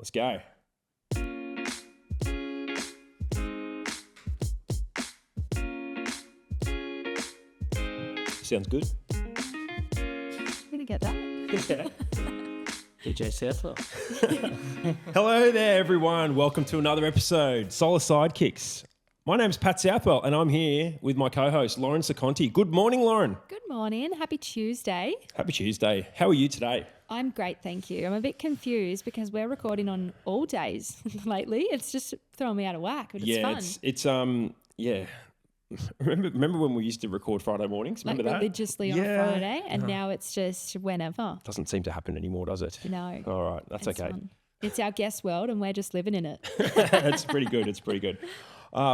Let's go. Sounds good. I'm gonna get that. Yeah. DJ Southwell. Hello there, everyone. Welcome to another episode, Solar Sidekicks. My name's Pat Southwell, and I'm here with my co-host, Lauren Seconti. Good morning, Lauren. Good morning. Happy Tuesday. Happy Tuesday. How are you today? I'm great, thank you. I'm a bit confused because we're recording on all days lately. It's just throwing me out of whack, but it's fun. It's yeah. Remember when we used to record Friday mornings? Remember like that? religiously on a Friday, and now it's just whenever. Doesn't seem to happen anymore, does it? No. All right, that's It's okay. fun. It's our guest world, and we're just living in it. It's pretty good. It's pretty good.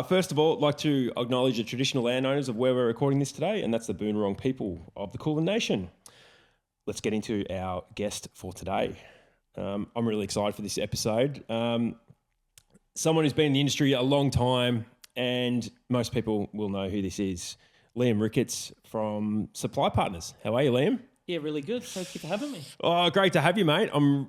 First of all, I'd like to acknowledge the traditional landowners of where we're recording this today, and that's the Boonwurrung people of the Kulin Nation. Let's get into our guest for today. I'm really excited for this episode. Someone who's been in the industry a long time, and most people will know who this is. Lliam Ricketts from Supply Partners. How are you, Liam? Yeah, really good. Thank you for having me. Oh, great to have you, mate. I'm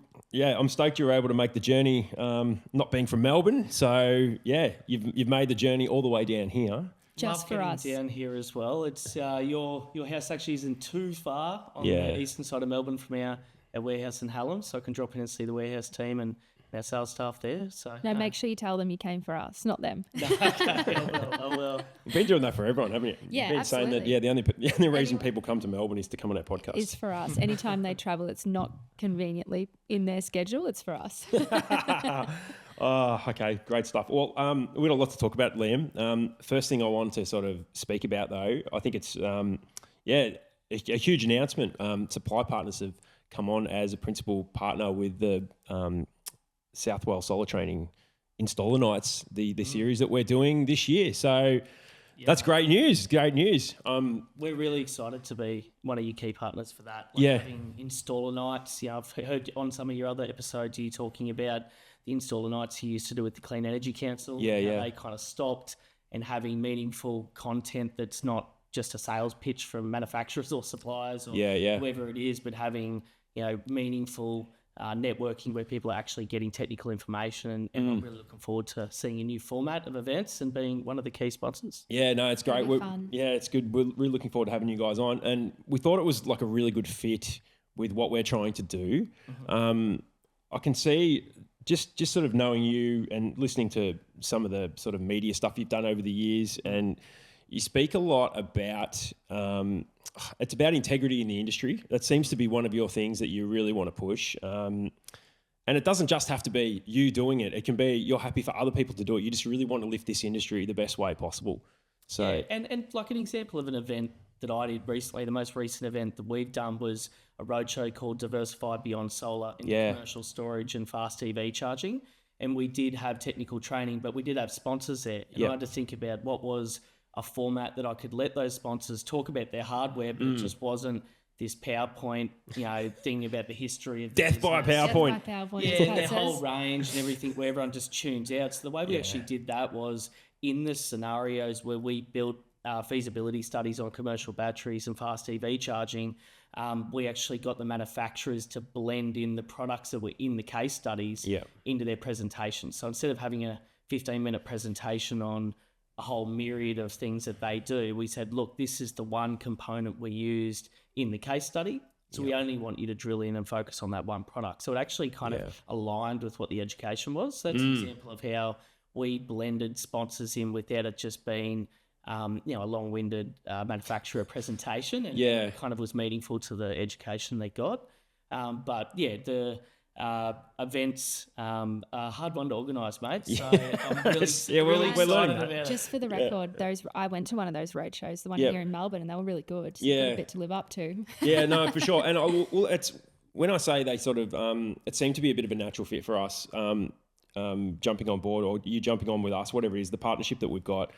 stoked you were able to make the journey, not being from Melbourne. So yeah, you've made the journey all the way down here. Just Love for getting us. down here as well. It's your house actually isn't too far on Yeah. the eastern side of Melbourne from our warehouse in Hallam, so I can drop in and see the warehouse team and our sales staff there. So No, make sure you tell them you came for us, not them. I will. You've been doing that for everyone, haven't you? Yeah, You've been saying that. absolutely. Yeah, the only reason people come to Melbourne is to come on our podcast. It's for us. Anytime they travel, it's not conveniently in their schedule. It's for us. Oh, okay, great stuff. Well, we've got a lot to talk about, Liam. First thing I want to sort of speak about, though, I think it's a huge announcement. Supply Partners have come on as a principal partner with the Southwell Solar Training Installer Nights, the series that we're doing this year. So that's great news. Great news. We're really excited to be one of your key partners for that. Yeah. Having installer nights. Yeah, I've heard on some of your other episodes you talking about the installer nights you used to do with the Clean Energy Council. Yeah, how yeah. They kind of stopped, and having meaningful content that's not just a sales pitch from manufacturers or suppliers or whoever it is, but having meaningful networking where people are actually getting technical information, and I'm really looking forward to seeing a new format of events and being one of the key sponsors. Yeah, no, it's great. That'll be fun. Yeah, it's good. We're really looking forward to having you guys on, and we thought it was like a really good fit with what we're trying to do. I can see just sort of knowing you and listening to some of the sort of media stuff you've done over the years, and you speak a lot about it's about integrity in the industry. That seems to be one of your things that you really want to push. And it doesn't just have to be you doing it. It can be you're happy for other people to do it. You just really want to lift this industry the best way possible. So Yeah, and like an example of an event that I did recently, the most recent event that we've done was a roadshow called Diversify Beyond Solar in commercial storage and fast EV charging. And we did have technical training, but we did have sponsors there. And I had to think about what was a format that I could let those sponsors talk about their hardware, but it just wasn't this PowerPoint, thing about the history of the death by business. PowerPoint. PowerPoint. Yeah, as and Pat their says. whole range and everything where everyone just tunes out. So the way we actually did that was in the scenarios where we built feasibility studies on commercial batteries and fast EV charging, we actually got the manufacturers to blend in the products that were in the case studies into their presentation. So instead of having a 15-minute presentation on a whole myriad of things that they do, we said, look, this is the one component we used in the case study. So we only want you to drill in and focus on that one product. So it actually kind of aligned with what the education was. So that's an example of how we blended sponsors in without it just being, a long-winded manufacturer presentation, and it kind of was meaningful to the education they got. The events are a hard one to organise, mate. So I'm really we're learning excited that. about it. Just for the record, I went to one of those roadshows, the one here in Melbourne, and they were really good. So Yeah. got a bit to live up to. Yeah, no, for sure. And it's when I say they sort of, it seemed to be a bit of a natural fit for us, jumping on board, or you jumping on with us, whatever it is, the partnership that we've got,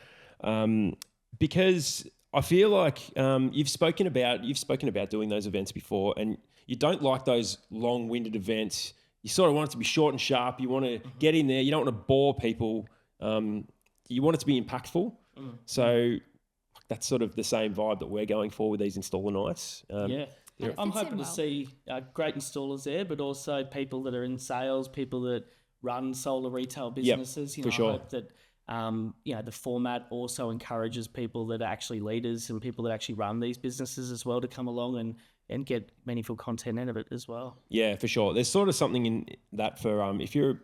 because I feel like you've spoken about doing those events before, and you don't like those long-winded events. You sort of want it to be short and sharp. You want to get in there. You don't want to bore people. You want it to be impactful. So that's sort of the same vibe that we're going for with these installer nights. I'm hoping to see great installers there, but also people that are in sales, people that run solar retail businesses. for sure. I hope that the format also encourages people that are actually leaders and people that actually run these businesses as well to come along and get meaningful content out of it as well. Yeah, for sure. There's sort of something in that for if you're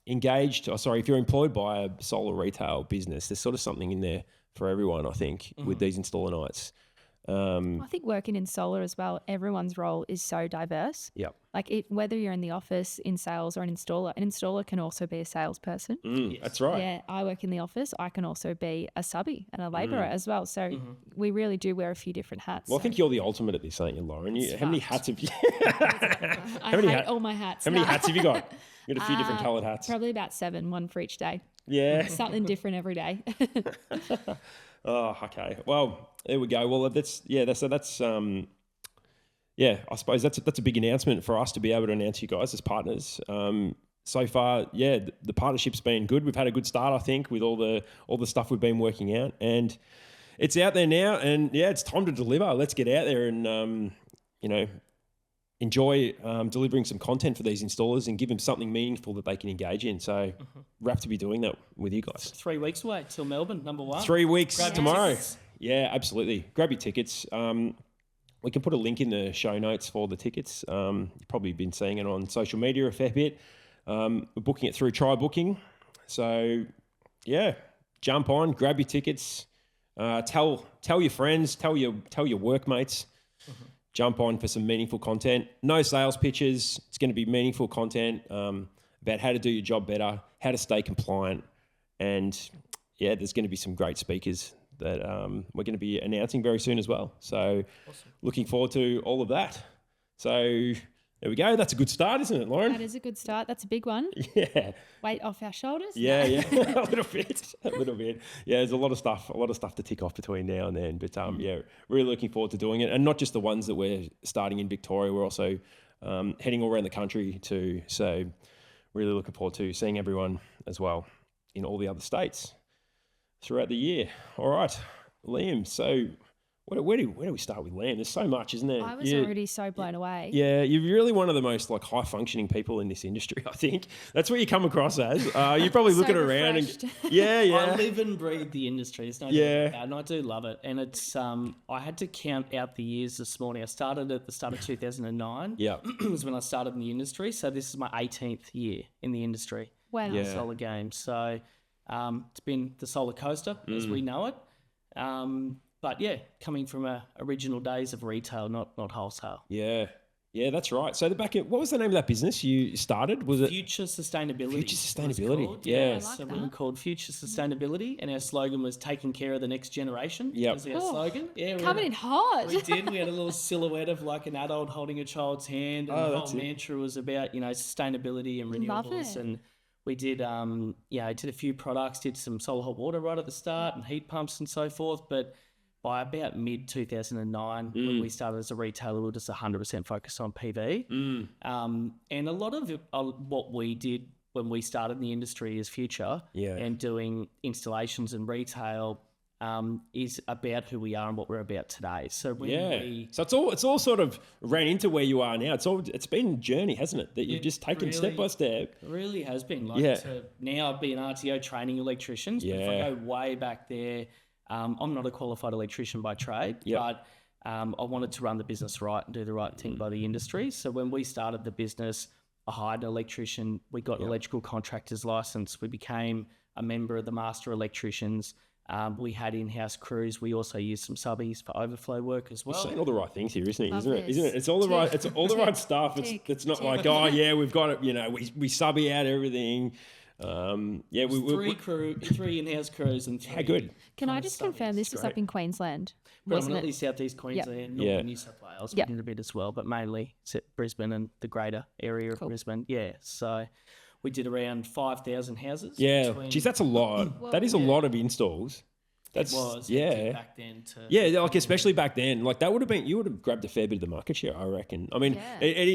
engaged, if you're employed by a solar retail business, there's sort of something in there for everyone, I think, with these installer nights. I think working in solar as well, everyone's role is so diverse. Yep. Like whether you're in the office, in sales, or an installer can also be a salesperson. Yes. That's right. Yeah, I work in the office. I can also be a subby and a labourer as well. So we really do wear a few different hats. Well, I think you're the ultimate at this, aren't you, Lauren? How many hats have you? I hate all my hats. How many hats have you got? You got a few different coloured hats. Probably about 7, one for each day. Yeah. Something different every day. Oh, okay. Well, there we go. Well, I suppose that's a big announcement for us to be able to announce you guys as partners. So far, the partnership's been good. We've had a good start, I think, with all the stuff we've been working out, and it's out there now. And it's time to deliver. Let's get out there and enjoy delivering some content for these installers and give them something meaningful that they can engage in. So we're happy to be doing that with you guys. 3 weeks away till Melbourne, number 1. 3 weeks Grab tomorrow. tickets. Yeah, absolutely. Grab your tickets. We can put a link in the show notes for the tickets. You've probably been seeing it on social media a fair bit. We're booking it through Try Booking. So, jump on, grab your tickets. Tell your friends, tell your workmates. Jump on for some meaningful content. No sales pitches. It's going to be meaningful content about how to do your job better, how to stay compliant, and there's going to be some great speakers that we're going to be announcing very soon as well. So looking forward to all of that. So there we go. That's a good start, isn't it, Lauren? That is a good start. That's a big one. Yeah. Weight off our shoulders. Yeah. a little bit. Yeah, there's a lot of stuff to tick off between now and then. But really looking forward to doing it. And not just the ones that we're starting in Victoria, we're also heading all around the country too. So really looking forward to seeing everyone as well in all the other states throughout the year. All right, Liam. So where do we start with Liam? There's so much, isn't there? I was already so blown away. Yeah, you're really one of the most high functioning people in this industry. I think that's what you come across as. You probably look at around and I live and breathe the industry. It's no doubt about that, and I do love it. And it's I had to count out the years this morning. I started at the start of 2009. Yeah, was when I started in the industry. So this is my 18th year in the industry. Wow. Yeah. Solar games. So it's been the solar coaster as we know it. But coming from original days of retail, not wholesale. Yeah, that's right. So what was the name of that business you started? Was it Future Sustainability? Future Sustainability. Yeah. like So that. we were called Future Sustainability, and our slogan was "Taking care of the next generation." Yep. Was our slogan. Yeah, Coming in hot. We did. We had a little silhouette of like an adult holding a child's hand, and the that's whole it. mantra was about sustainability and Love renewables. it. And we did I did a few products, did some solar hot water right at the start, and heat pumps and so forth. But by about mid 2009, when we started as a retailer, we were just 100% focused on PV. And a lot of what we did when we started in the industry is Future and doing installations and retail is about who we are and what we're about today. So so it's all sort of ran into where you are now. It's been a journey, hasn't it? That you've just taken step by step. It really has been. To now be an RTO training electricians. But if I go way back there, I'm not a qualified electrician by trade, but I wanted to run the business right and do the right thing by the industry. So when we started the business, I hired an electrician. We got an electrical contractor's license. We became a member of the Master Electricians. We had in-house crews. We also used some subbies for overflow work as well. You're saying all the right things here, isn't Love it? this. Isn't it? It's all the right. It's all the right stuff. It's not like we've got it. We subby out everything. Three in-house crews and 3. How good. Can I just confirm this is up in Queensland? Wasn't Predominantly it? Southeast Queensland, Northern New South Wales. We did a bit as well, but mainly Brisbane and the greater area of Brisbane. Yeah, so we did around 5,000 houses. Yeah, geez, that's a lot. That is a lot of installs. It was back then. Especially back then, that would have been, you would have grabbed a fair bit of the market share, I reckon. I mean,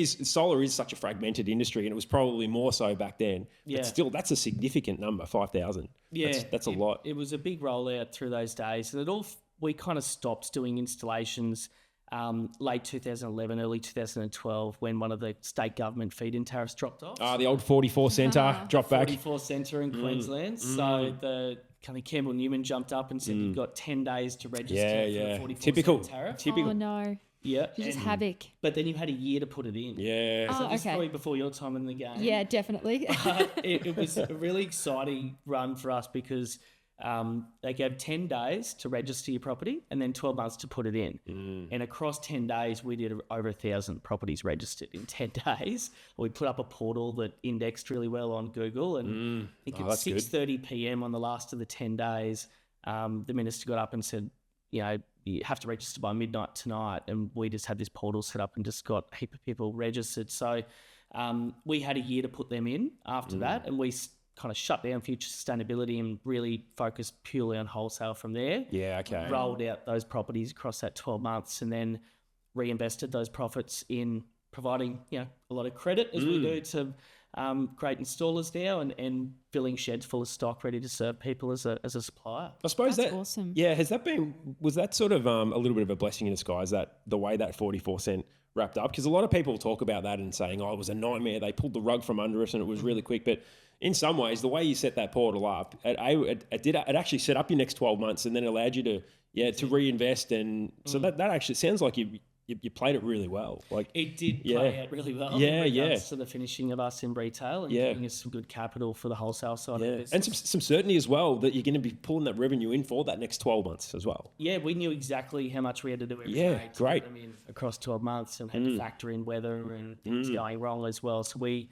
solar is such a fragmented industry, and it was probably more so back then. But still, that's a significant number, 5,000. Yeah, that's a lot. It was a big rollout through those days, and we kind of stopped doing installations late 2011, early 2012, when one of the state government feed-in tariffs dropped off. The old 44 centre drop back. 44 centre in Queensland. So the kind of Campbell Newman jumped up and said, you've got 10 days to register for the 44 Typical. cent tariff. Typical. Oh, no. Yeah. Just havoc. But then you had a year to put it in. Yeah. So this is okay. probably before your time in the game. Yeah, definitely. It was a really exciting run for us because they gave 10 days to register your property and then 12 months to put it in. And across 10 days, we did over 1,000 properties registered in 10 days. We put up a portal that indexed really well on Google. And I think at 6:30 p.m. on the last of the 10 days, the minister got up and said, you have to register by midnight tonight. And we just had this portal set up and just got a heap of people registered. So we had a year to put them in after that. And we kind of shut down future sustainability and really focused purely on wholesale from there. Yeah, okay. Rolled out those properties across that 12 months and then reinvested those profits in providing, a lot of credit as we do to great installers now and filling sheds full of stock ready to serve people as a supplier. I suppose That's awesome. Yeah, was that sort of a little bit of a blessing in disguise, that the way that 44 cent wrapped up? Because a lot of people talk about that and saying, it was a nightmare. They pulled the rug from under us and it was really quick. But in some ways, the way you set that portal up, it actually set up your next 12 months and then allowed you to reinvest. And so that actually sounds like you played it really well. Like it did play out really well. Yeah, in regards to the finishing of us in retail and giving us some good capital for the wholesale side of the business. And some certainty as well that you're going to be pulling that revenue in for that next 12 months as well. Yeah, we knew exactly how much we had to do every day to great. put them in across 12 months and had to factor in weather and things going wrong as well. So we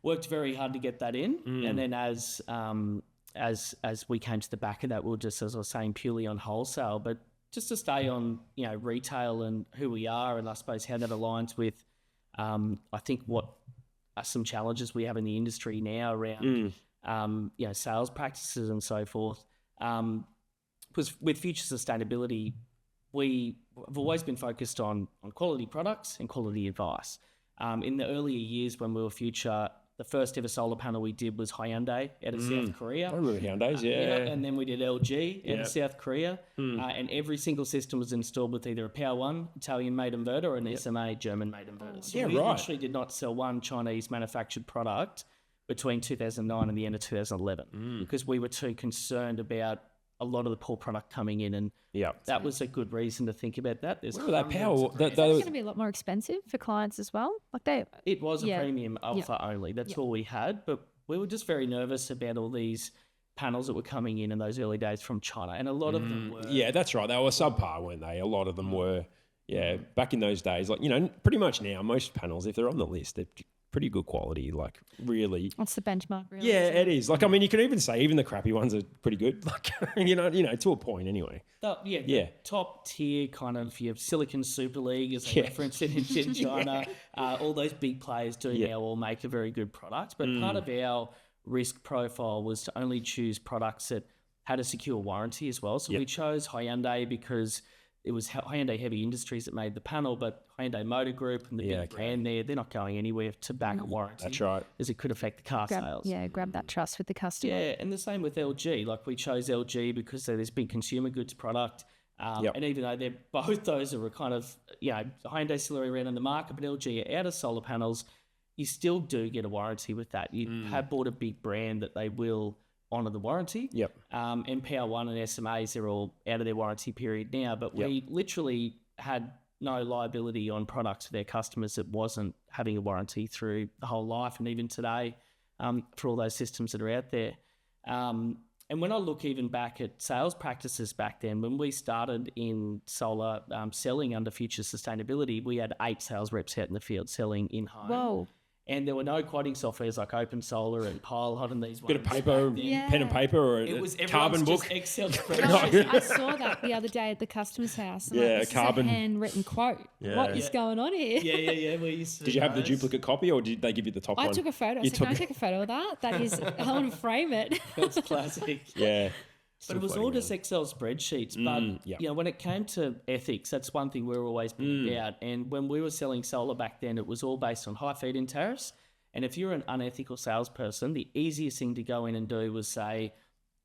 worked very hard to get that in. And then as we came to the back of that, we were just, as I was saying, purely on wholesale. But just to stay on, retail and who we are, and I suppose how that aligns with, I think what are some challenges we have in the industry now around, sales practices and so forth. Because with future sustainability, we've always been focused on quality products and quality advice. In the earlier years when we were Future, the first ever solar panel we did was Hyundai out of South Korea. I remember Hyundai's, And then we did LG out of South Korea. And every single system was installed with either a Power One Italian-made inverter or an SMA German-made inverter. So we literally did not sell one Chinese manufactured product between 2009 and the end of 2011 because we were too concerned about a lot of the poor product coming in, and that was a good reason to think about that. There's that power. It's going to be a lot more expensive for clients as well. It was a premium offer only. That's all we had, but we were just very nervous about all these panels that were coming in those early days from China, and a lot of them were. Yeah, that's right. They were subpar, weren't they? A lot of them were. Yeah, back in those days, pretty much now, most panels, if they're on the list, they're pretty good quality, really. That's the benchmark, really. Yeah, it is. You can even say even the crappy ones are pretty good. To a point anyway. Top tier kind of your Silicon Super League as a reference in China. All those big players do now all make a very good product. But part of our risk profile was to only choose products that had a secure warranty as well. So we chose Hyundai because it was Hyundai Heavy Industries that made the panel, but Hyundai Motor Group and the big brand there, they're not going anywhere to back a warranty. That's right. As it could affect the car sales. Yeah, grab that trust with the customer. Yeah, and the same with LG. We chose LG because they're this big consumer goods product. And even though both those are kind of, Hyundai still around in the market, but LG are out of solar panels, you still do get a warranty with that. You have bought a big brand that they will honour the warranty. And Power One and SMAs, they're all out of their warranty period now, but we literally had no liability on products for their customers that wasn't having a warranty through the whole life, and even today for all those systems that are out there. And when I look even back at sales practices back then, when we started in solar selling under Future Sustainability, we had 8 sales reps out in the field selling in-home. Whoa. And there were no quoting softwares like Open Solar and Pilot and these ones. Bit of paper, pen and paper, or a carbon book. Just Excel spreadsheet. I saw that the other day at the customer's house. This carbon. is a handwritten quote. What is going on here? Yeah. We used to did you have the duplicate copy, or did they give you the top one? I took a photo. I said, can I take a photo of that? That is, I want to frame it. That's classic. Yeah. But it was all just Excel spreadsheets. But when it came to ethics, that's one thing we were always about. And when we were selling solar back then, it was all based on high feed-in tariffs. And if you're an unethical salesperson, the easiest thing to go in and do was say,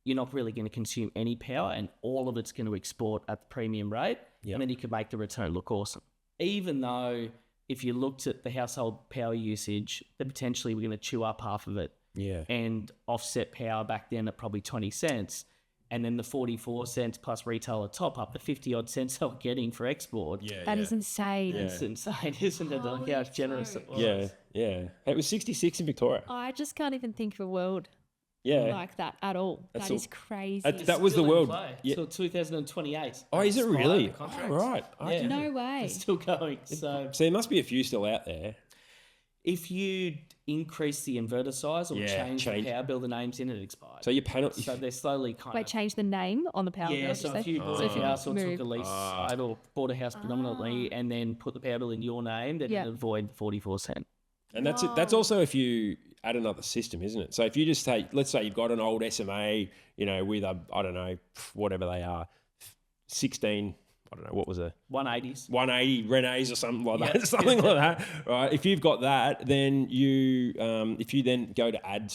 you're not really going to consume any power and all of it's going to export at the premium rate. And then you could make the return look awesome. even though if you looked at the household power usage, that potentially we're going to chew up half of it Yeah. and offset power back then at probably 20 cents. And then the 44 cents plus retailer top up, the 50 odd cents they were getting for export. Yeah. That is insane. Yeah. It's insane, isn't it? Like how generous it was. Yeah. Yeah. It was 66 in Victoria. I just can't even think of a world Yeah. like that at all. That's That all- is crazy. That was the Still in world. play Yeah. till 2028. Oh, is it Expired really? the Oh, contracts. right. I Yeah. didn't- No way. It's still going. So So there must be a few still out there. if you increase the inverter size or Yeah, change change- the power bill, the name's in, it expires. So your panel. So they're slowly kind Wait, of... change the name on the power bill. Yeah, did so you if say? you bought So a if you house or took move- a lease side or bought a house predominantly and then put the power bill in your name, then Yeah. it'd avoid the 44 cent. And that's it. That's also if you add another system, isn't it? So if you just take, let's say you've got an old SMA, with a, I don't know, whatever they are, 16, I don't know, what was it? 180s. 180 Renes or something like that, Yeah. something like that, right? If you've got that, then you, if you then go to add,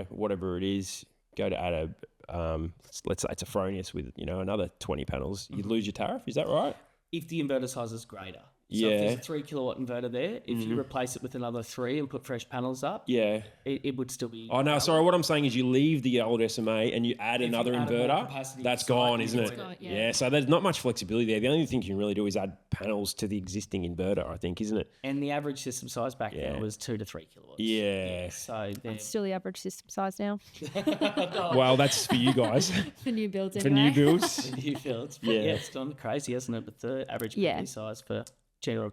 whatever it is, go to add a, let's say it's a Fronius with, another 20 panels, you lose your tariff. Is that right? If the inverter size is greater. So Yeah. if there's a 3 kilowatt inverter there, if you replace it with another 3 and put fresh panels up, Yeah. it would still be... Oh no, sorry. What I'm saying is, you leave the old SMA and you add you another add more inverter. capacity That's site, gone, you isn't avoid it? it. Gone, yeah. Yeah. So there's not much flexibility there. The only thing you can really do is add panels to the existing inverter, I think, isn't it? And the average system size back Yeah. then was 2 to 3 kilowatts. Yeah. So then... It's still the average system size now Well, that's for you guys. for new builds. For anyway. new builds. New fields. Yeah. Yeah, it's gone crazy, hasn't it? But the average Yeah. PV size for general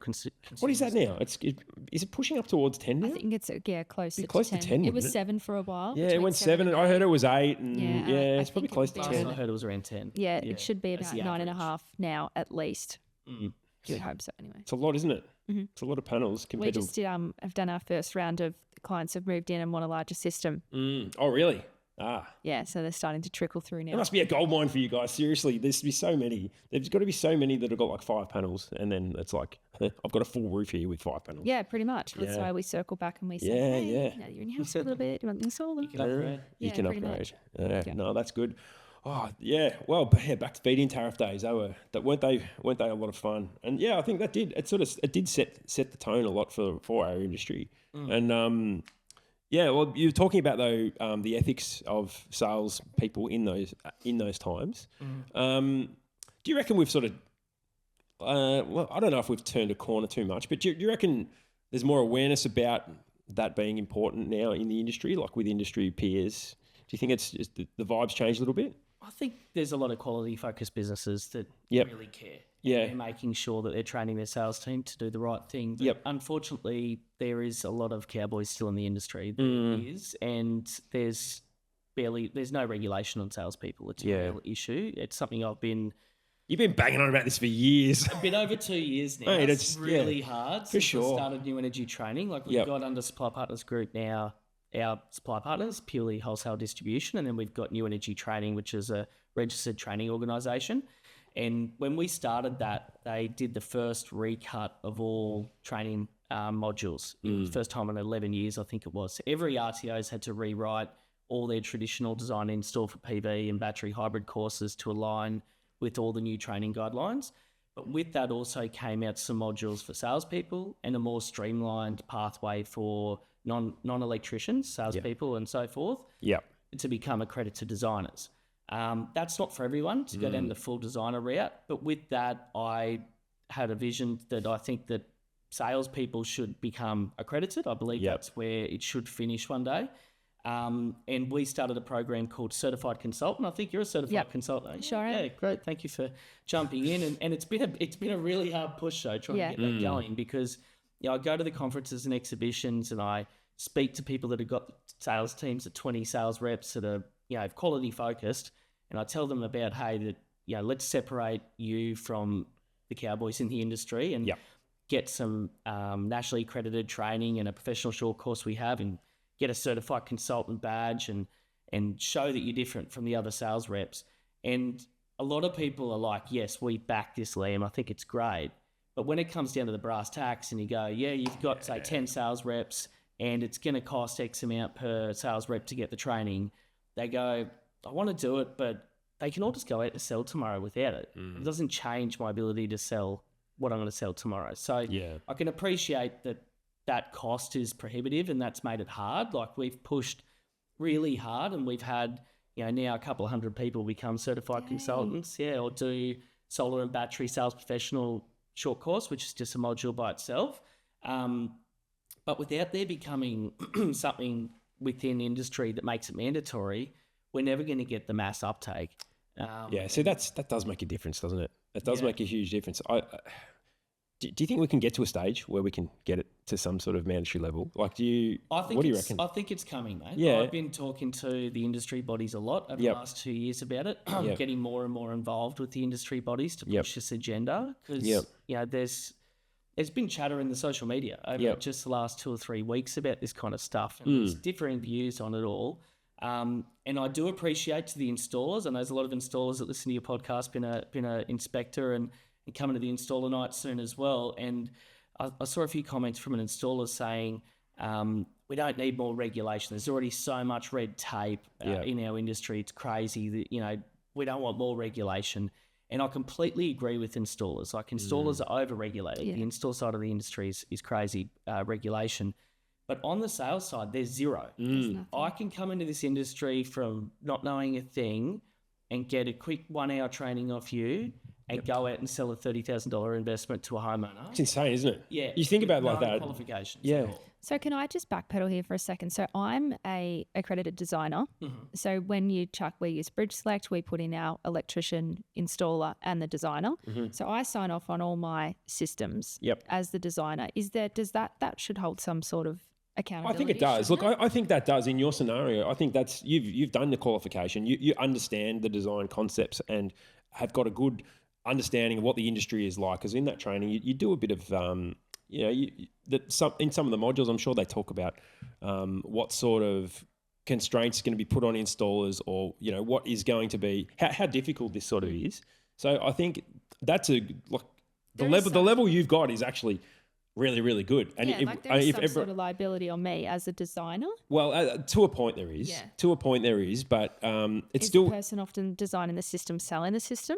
What is that now? Is it pushing up towards 10 now? I think it's close to close to 10, It was wouldn't it? 7 for a while. Yeah, it between went 7 and I heard it was 8 and Yeah, yeah, I it's probably think it close would to be Last 10. I heard it was around 10. Yeah, it should be That's about the 9.5 average. now at least. Mm. You would hope so anyway. It's a lot, isn't it? It's a lot of panels We compared just have done our first round of clients have moved in and want a larger system. Oh, really? Ah. Yeah, so they're starting to trickle through There now. must be a gold mine for you guys. Seriously, there's to be so many. There's got to be so many that have got like 5 panels, and then it's like I've got a full roof here with 5 panels. Yeah, pretty much. That's Yeah. why we circle back and we say, Yeah, hey, yeah. now you're in your house for a little bit. You want the solar? You can upgrade. You Yeah, can pretty upgrade. much. Yeah. No, that's good. Oh yeah. Well, yeah, back to feed-in tariff days. Weren't they a lot of fun? And yeah, I think that did set the tone a lot for our industry. And yeah, well, you were talking about though the ethics of sales people in those times. Do you reckon we've sort of well, I don't know if we've turned a corner too much, but do you reckon there's more awareness about that being important now in the industry, like with industry peers? Do you think it's just the vibes changed a little bit? I think there's a lot of quality focused businesses that Yep. really care. Yeah. They're making sure that they're training their sales team to do the right thing. But Yep. unfortunately, there is a lot of cowboys still in the industry. There is, and there's no regulation on salespeople. It's a Yeah. real issue. It's something You've been banging on about this for years. been over 2 years now. Mate, it's it's- really yeah, hard for since sure. I started new energy training. Like we've Yep. got under Supply Partners Group now, our supply partners, purely wholesale distribution, and then we've got New Energy Training, which is a registered training organisation. And when we started that, they did the first recut of all training modules. It was the first time in 11 years, I think it was. So every RTO's had to rewrite all their traditional design and install for PV and battery hybrid courses to align with all the new training guidelines. But with that also came out some modules for salespeople and a more streamlined pathway for non-electricians, salespeople and so forth, Yeah. to become accredited designers. That's not for everyone to go down the full designer route, but with that, I had a vision that I think that salespeople should become accredited. I believe Yep. that's where it should finish one day. And we started a program called Certified Consultant. I think you're a certified Yep. consultant. aren't you? Sure am. Yeah, great. Thank you for jumping in. And it's been a really hard push though, trying Yeah. to get that going, because I go to the conferences and exhibitions and I speak to people that have got sales teams of 20 sales reps that are quality focused, and I tell them about, hey, that let's separate you from the cowboys in the industry and Yep. get some nationally accredited training and a professional short course we have, and get a certified consultant badge and show that you're different from the other sales reps. And a lot of people are like, yes, we back this, Liam. I think it's great. But when it comes down to the brass tacks and you go, yeah, you've got, say, 10 sales reps and it's going to cost X amount per sales rep to get the training, they go, I want to do it, but they can all just go out to sell tomorrow without it. It doesn't change my ability to sell what I'm going to sell tomorrow. So Yeah. I can appreciate that cost is prohibitive, and that's made it hard. Like, we've pushed really hard, and we've had, now a couple of hundred people become certified consultants, or do solar and battery sales professional short course, which is just a module by itself. But without there becoming something within industry that makes it mandatory, we're never going to get the mass uptake. So that does make a difference, doesn't it? It does make a huge difference. Do you think we can get to a stage where we can get it to some sort of mandatory level? Like, what do you reckon? I think it's coming, mate. Yeah. I've been talking to the industry bodies a lot over the last 2 years about it. I'm getting more and more involved with the industry bodies to push this agenda, because there's been chatter in the social media over just the last 2 or 3 weeks about this kind of stuff, and there's differing views on it all. And I do appreciate to the installers. I know there's a lot of installers that listen to your podcast, been a inspector and coming to the installer night soon as well. And I saw a few comments from an installer saying, we don't need more regulation. There's already so much red tape in our industry. It's crazy that, we don't want more regulation. And I completely agree with installers. Like, installers are over-regulated. The install side of the industry is crazy regulation. But on the sales side, there's zero. I can come into this industry from not knowing a thing and get a quick 1 hour training off you and go out and sell a $30,000 investment to a homeowner. It's insane, isn't it? Yeah. You think about it like that. Qualifications. Yeah. So can I just backpedal here for a second? So I'm a accredited designer. So when we use Bridge Select, we put in our electrician, installer, and the designer. So I sign off on all my systems as the designer. Does that should hold some sort of accountability? I think it does. Look, I think that does in your scenario. I think that's you've done the qualification. You understand the design concepts and have got a good understanding of what the industry is like. Because in that training, you do a bit of in some of the modules, I'm sure they talk about what sort of constraints are going to be put on installers, or what is going to be how difficult this sort of is. So I think that's the level you've got is actually really, really good. And there's some sort of liability on me as a designer. Well, to a point there is. Yeah. To a point there is, but it's is still the person often designing the system selling the system?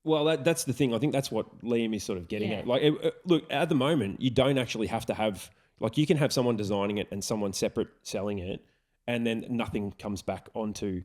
Well, that's the thing. I think that's what Liam is sort of getting at. Like, look, at the moment, you don't actually have to have, like, you can have someone designing it and someone separate selling it, and then nothing comes back onto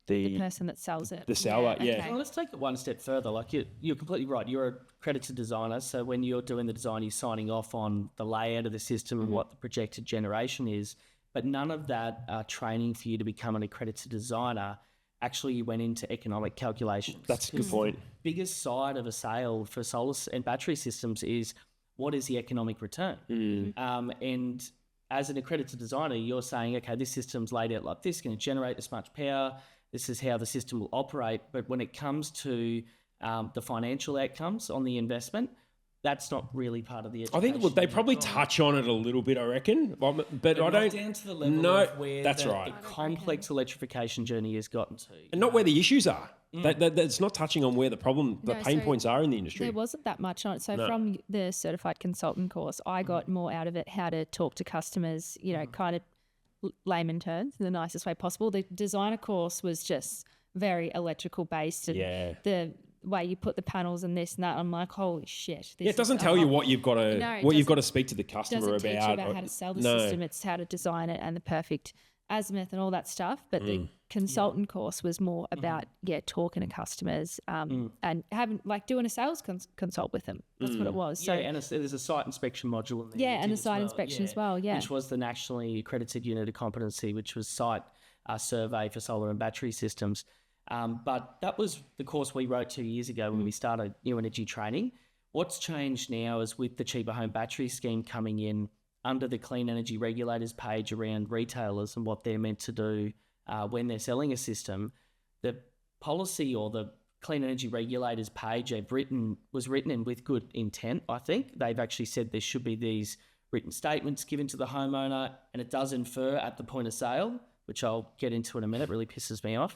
the person that sells it. The seller, Okay. Well, let's take it one step further. Like, you're completely right. You're a accredited designer, so when you're doing the design, you're signing off on the layout of the system and what the projected generation is. But none of that training for you to become an accredited designer actually went into economic calculations. That's a good point. Biggest side of a sale for solar and battery systems is what is the economic return? And as an accredited designer, you're saying, okay, this system's laid out like this, going to generate this much power. This is how the system will operate. But when it comes to the financial outcomes on the investment, that's not really part of the education. I think they probably touch on it a little bit, I reckon. But I don't. Down to the level of where the complex reckon. electrification journey has gotten to. And not where the issues are. That's not touching on where the pain points are in the industry. There wasn't that much on it. So from the certified consultant course, I got more out of it, how to talk to customers, kind of layman terms in the nicest way possible. The designer course was just very electrical based. And the way you put the panels and this and that, I'm like, holy shit. It doesn't tell you what you've got to speak to the customer about. It doesn't teach you about how to sell the system. It's how to design it and the perfect azimuth and all that stuff. But the consultant course was more about talking to customers and having doing a sales consult with them. That's what it was. So and there's a site inspection module in there. And a site inspection as well. Which was the nationally accredited unit of competency, which was site survey for solar and battery systems. But that was the course we wrote 2 years ago when we started new energy training. What's changed now is with the cheaper home battery scheme coming in under the clean energy regulators page around retailers and what they're meant to do when they're selling a system, the policy or the clean energy regulators page was written in with good intent, I think. They've actually said there should be these written statements given to the homeowner, and it does infer at the point of sale, which I'll get into in a minute, really pisses me off.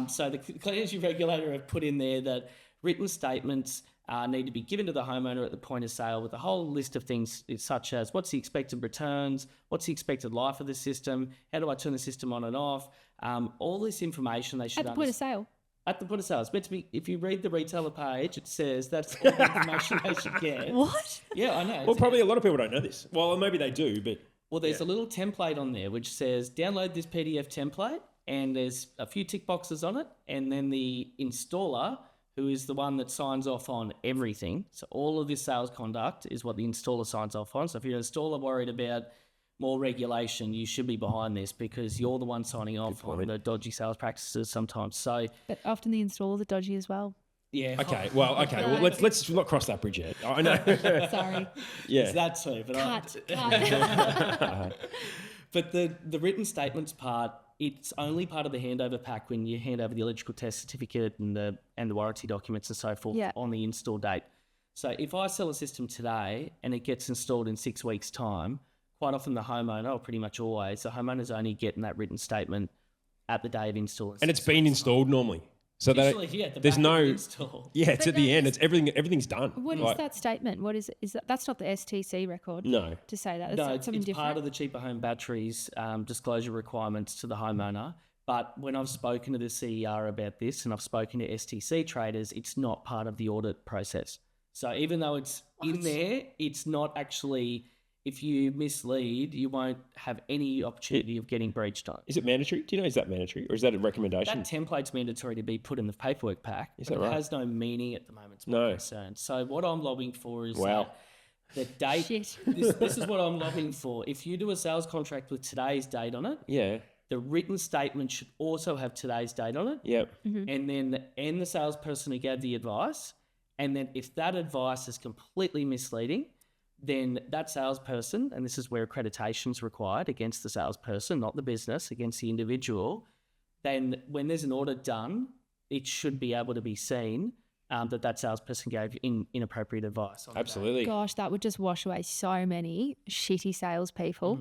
So the Clean Energy Regulator have put in there that written statements need to be given to the homeowner at the point of sale with a whole list of things such as what's the expected returns, what's the expected life of the system, how do I turn the system on and off, all this information they should at the point of sale. At the point of sale, it's meant to be. If you read the retailer page, it says that's all the information they should get. What? Yeah, I know. Well, probably a lot of people don't know this. Well, maybe they do, but Well, there's a little template on there which says download this PDF template, and there's a few tick boxes on it, and then the installer, who is the one that signs off on everything. So all of this sales conduct is what the installer signs off on. So if you're an installer worried about more regulation, you should be behind this because you're the one signing off on the dodgy sales practices sometimes. So But often the installers are dodgy as well. yeah, okay. Well, let's not cross that bridge yet. I know. Sorry. Yeah. it's that too. But Cut. but the written statements part, it's only part of the handover pack when you hand over the electrical test certificate and the warranty documents and so forth on the install date. So if I sell a system today and it gets installed in 6 weeks' time, quite often the homeowner, or pretty much always, the homeowner's only getting that written statement at the day of install. And it's been installed normally. So Usually, there's no install. Yeah, it's at the end. It's everything's done. What is that statement? What is it? Is that's not the STC record? No. To say that. No, It's something it's different. part of the cheaper home batteries disclosure requirements to the homeowner. But when I've spoken to the CER about this and I've spoken to STC traders, it's not part of the audit process. So even though it's in there, it's not actually. If you mislead, you won't have any opportunity of getting breached on. Is it mandatory? Do you know, is that mandatory or is that a recommendation? That template's mandatory to be put in the paperwork pack. Is but that right? It has no meaning at the moment, it's my concern. So what I'm lobbying for is the date. Shit. This is what I'm lobbying for. If you do a sales contract with today's date on it, Yeah. the written statement should also have today's date on it. Yep. And then the salesperson who gave the advice. And then if that advice is completely misleading, then that salesperson, and this is where accreditation is required against the salesperson, not the business, against the individual, then when there's an audit done, it should be able to be seen that salesperson gave inappropriate advice. On Absolutely. Gosh, that would just wash away so many shitty salespeople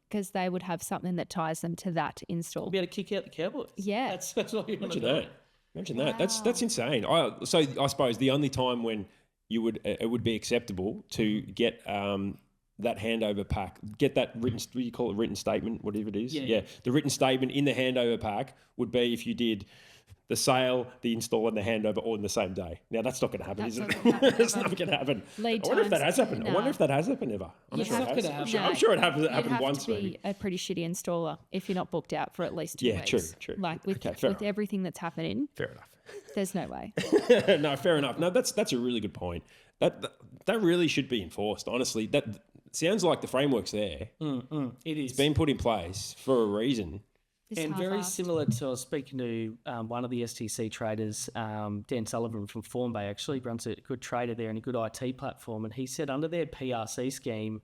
because they would have something that ties them to that install. You'll be able to kick out the Cowboys. Yeah. That's all you want to Imagine do. that. Imagine that. That's insane. So I suppose the only time when it would be acceptable to get that handover pack, get that written, what do you call it, written statement, whatever it is. Yeah. The written statement in the handover pack would be if you did the sale, the install, and the handover all in the same day. Now that's not going to happen, is it? It's not going to happen. Lead I wonder if that times, has happened. no. I wonder if that has happened ever. I'm sure it has. I'm sure it happened You'd have once. to be Maybe. a pretty shitty installer if you're not booked out for at least 2 Yeah, weeks. true. Like with fair enough. everything that's happening, Fair enough. there's no way. No, fair enough. No, that's a really good point. That really should be enforced. Honestly, that sounds like the framework's there. It is. It's been put in place for a reason. It's And very half-assed. similar to, I was speaking to one of the STC traders, Dan Sullivan from Form Bay, actually runs a good trader there and a good IT platform. And he said under their PRC scheme,